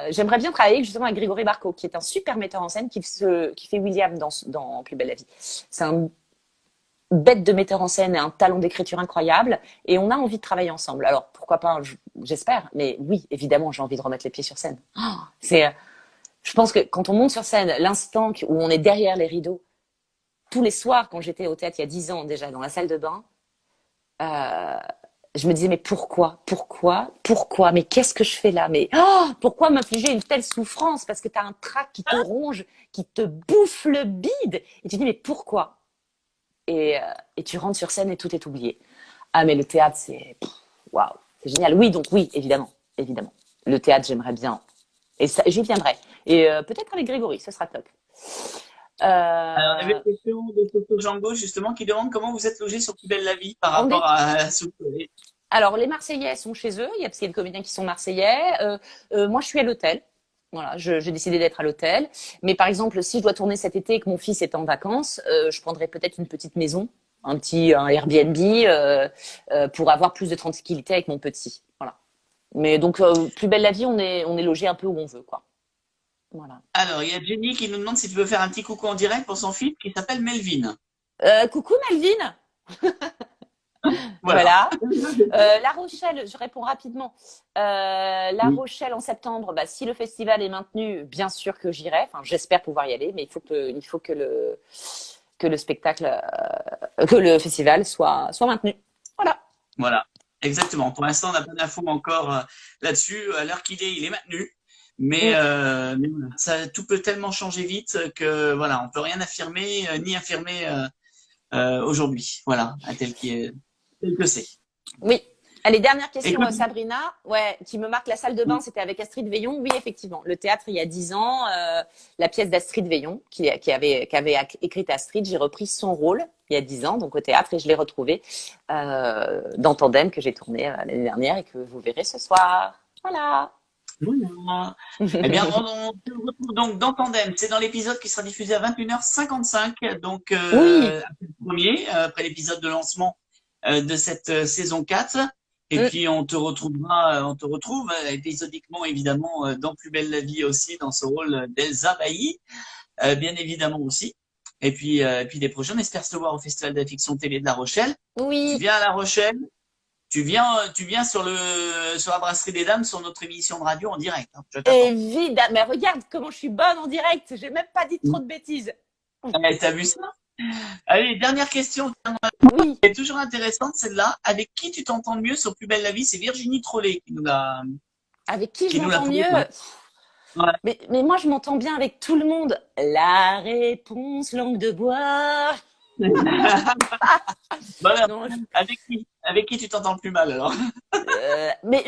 j'aimerais bien travailler justement avec Grégory Barco, qui est un super metteur en scène qui fait William dans Plus belle la vie. C'est un bête de metteur en scène et un talent d'écriture incroyable. Et on a envie de travailler ensemble. Alors pourquoi pas, j'espère. Mais oui, évidemment, j'ai envie de remettre les pieds sur scène. Oh, Je pense que quand on monte sur scène, l'instant où on est derrière les rideaux, tous les soirs, quand j'étais au théâtre il y a 10 ans déjà, dans la salle de bain, euh, je me disais, mais pourquoi, mais qu'est-ce que je fais là? Mais pourquoi m'infliger une telle souffrance? Parce que tu as un trac qui te ronge, qui te bouffe le bide. Et tu dis, mais pourquoi? Et tu rentres sur scène et tout est oublié. Ah, mais le théâtre, waouh, c'est génial. Oui, donc oui, évidemment, évidemment. Le théâtre, j'aimerais bien. Et ça, j'y viendrai. Et peut-être avec Grégory, ce sera top. Alors, on avait Euh, une question de Toto Django, justement, qui demande comment vous êtes logé sur Plus belle la vie par on rapport est à Soupolé. Alors, les Marseillais sont chez eux. Parce qu'il y a des comédiens qui sont Marseillais. Moi, je suis à l'hôtel. Voilà, j'ai décidé d'être à l'hôtel. Mais par exemple, si je dois tourner cet été et que mon fils est en vacances, je prendrai peut-être une petite maison, un Airbnb, pour avoir plus de tranquillité avec mon petit. Voilà. Mais donc, plus belle la vie, on est logé un peu où on veut, quoi. Voilà. Alors, il y a Jenny qui nous demande si tu veux faire un petit coucou en direct pour son fils qui s'appelle Melvin. Coucou Melvin. Voilà. Voilà. La Rochelle, je réponds rapidement. La Oui. Rochelle en septembre, bah, si le festival est maintenu, bien sûr que j'irai. Enfin, j'espère pouvoir y aller, mais il faut que le spectacle, que le festival soit maintenu. Voilà. Voilà. Exactement. Pour l'instant, on n'a pas d'infos encore là-dessus. À l'heure qu'il est, il est maintenu. Mm. Mais voilà, ça, tout peut tellement changer vite que voilà, on peut rien affirmer ni infirmer aujourd'hui. Voilà, tel que c'est. Oui. Allez, dernière question, Écoute, Sabrina. Ouais, qui me marque la salle de bain, c'était avec Astrid Veillon. Oui, effectivement. Le théâtre, il y a 10 ans, la pièce d'Astrid Veillon, qui avait écrit Astrid, j'ai repris son rôle il y a 10 ans, donc au théâtre, et je l'ai retrouvé dans Tandem, que j'ai tourné l'année dernière et que vous verrez ce soir. Voilà. voilà. Eh bien, on se retrouve donc dans Tandem. C'est dans l'épisode qui sera diffusé à 21h55. Donc, Oui. après le premier, après l'épisode de lancement de cette saison 4. Et Mm. puis, on te retrouve épisodiquement, évidemment, dans Plus belle la vie aussi, dans ce rôle d'Elsa Bailly, bien évidemment aussi. Et puis des projets, on espère se voir au Festival de la Fiction Télé de La Rochelle. Tu Oui. viens à La Rochelle, tu viens sur la Brasserie des Dames, sur notre émission de radio en direct, hein. Je t'attends. Évidemment. Mais regarde comment je suis bonne en direct. J'ai même pas dit trop de bêtises. T'as vu ça? Allez, dernière question, Oui. qui est toujours intéressante, celle-là. Avec qui tu t'entends le mieux sur Plus belle la vie? C'est Virginie Trollet Avec qui je qui nous l'a m'entends posé. mieux? Ouais. Mais moi, je m'entends bien avec tout le monde. La réponse, langue de bois. Voilà. Non, Avec qui tu t'entends le plus mal alors? mais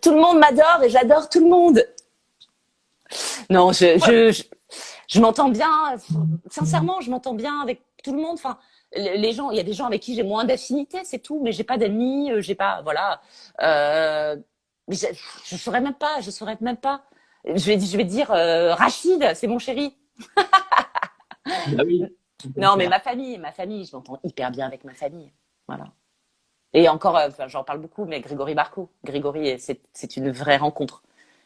tout le monde m'adore et j'adore tout le monde. Non, je m'entends bien. Sincèrement, je m'entends bien avec tout le monde. Enfin, les gens, il y a des gens avec qui j'ai moins d'affinité, c'est tout. Mais j'ai pas d'amis, j'ai pas, voilà. Mais je saurais même pas. Je saurais même pas. Je vais dire Rachid, c'est mon chéri. Bah oui. Non, mais ma famille, je m'entends hyper bien avec ma famille. Voilà. Et encore, enfin, j'en parle beaucoup, mais Grégory Barco. Grégory, c'est une vraie rencontre.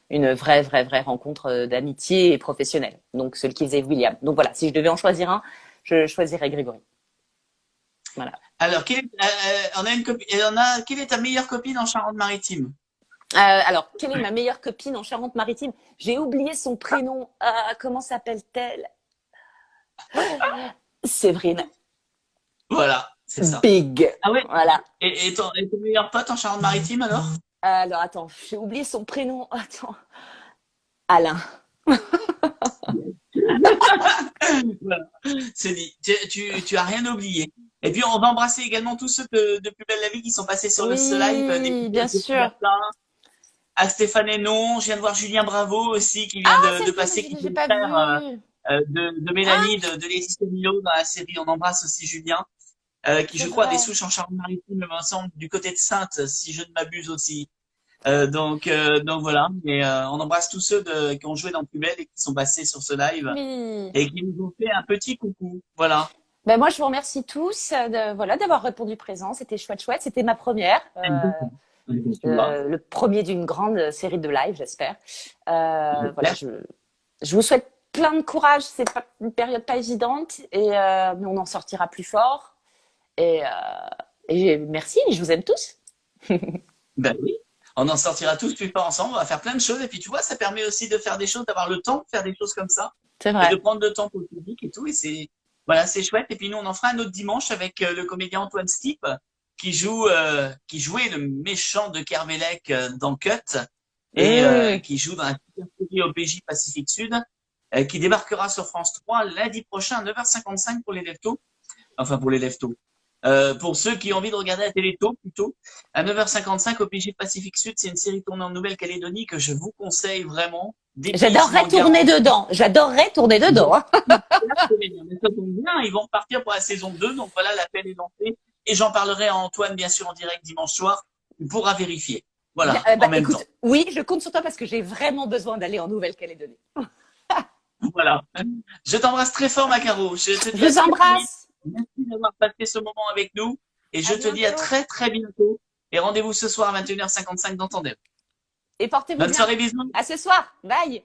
Une vraie rencontre d'amitié et professionnelle. Donc, celui qui faisait William. Donc voilà, si je devais en choisir un, je choisirais Grégory. Voilà. Alors, quelle est ta meilleure copine en Charente-Maritime? Alors, quelle est ma meilleure copine en Charente-Maritime? J'ai oublié son prénom. Comment s'appelle-t-elle? Séverine. Voilà, c'est ça. Big. Ah ouais? Voilà. Et ton meilleur pote en Charente-Maritime alors? Alors, attends, j'ai oublié son prénom. Attends. Alain. Voilà, c'est dit. Tu as rien oublié. Et puis on va embrasser également tous ceux de Plus belle la vie qui sont passés sur ce live, Oui, bien sûr. à Stéphane Hénon. Je viens de voir Julien Bravo aussi qui Ah, vient de c'est vrai, passer, qui j'ai est le pas frère vu. de Mélanie, de Laetitia Milo dans la série. On embrasse aussi Julien, qui C'est je crois a des vrai. souches en Charente-Maritime, me semble, du côté de Saintes, si je ne m'abuse aussi. Donc voilà, mais on embrasse tous ceux qui ont joué dans Plus belle et qui sont passés sur ce live Oui. et qui nous ont fait un petit coucou. Voilà. Ben moi, je vous remercie tous voilà, d'avoir répondu présent. C'était chouette, chouette. C'était ma première. Tu vois, Le premier d'une grande série de live, j'espère. Voilà, j'espère. je vous souhaite plein de courage. C'est pas une période pas évidente, mais on en sortira plus fort. Et merci, je vous aime tous. Ben oui. On en sortira tous plus forts ensemble, on va faire plein de choses. Et puis tu vois, ça permet aussi de faire des choses, d'avoir le temps de faire des choses comme ça C'est et de vrai. prendre le temps pour le public et tout. Et c'est voilà, c'est chouette. Et puis nous, on en fera un autre dimanche avec le comédien Antoine Stipe qui jouait le méchant de Kervelec dans Cut et Mmh. qui joue dans la super série OPJ Pacifique Sud, qui débarquera sur France 3 lundi prochain à 9h55 pour les leftos. Enfin, pour les leftos. Pour ceux qui ont envie de regarder la télé tôt, plutôt, à 9h55 au PG Pacifique Sud, c'est une série tournée en Nouvelle-Calédonie que je vous conseille vraiment. J'adorerais Dépaysement tourner garanti. dedans. J'adorerais tourner dedans, hein. Mais ça tombe bien, ils vont repartir pour la saison 2, donc voilà, l'appel est lancé. Et j'en parlerai à Antoine, bien sûr, en direct dimanche soir. Il pourra vérifier. Voilà, en même Écoute, temps. oui, je compte sur toi parce que j'ai vraiment besoin d'aller en Nouvelle-Calédonie. Voilà. Je t'embrasse très fort, Macaro. Je te Je dis à vous très très vite. embrasse. Merci d'avoir passé ce moment avec nous. Et je À te dis à bientôt. très très bientôt. Et rendez-vous ce soir à 21h55 dans Tandem. Et portez-vous Bonne bien. soirée, bisous. À ce soir. Bye.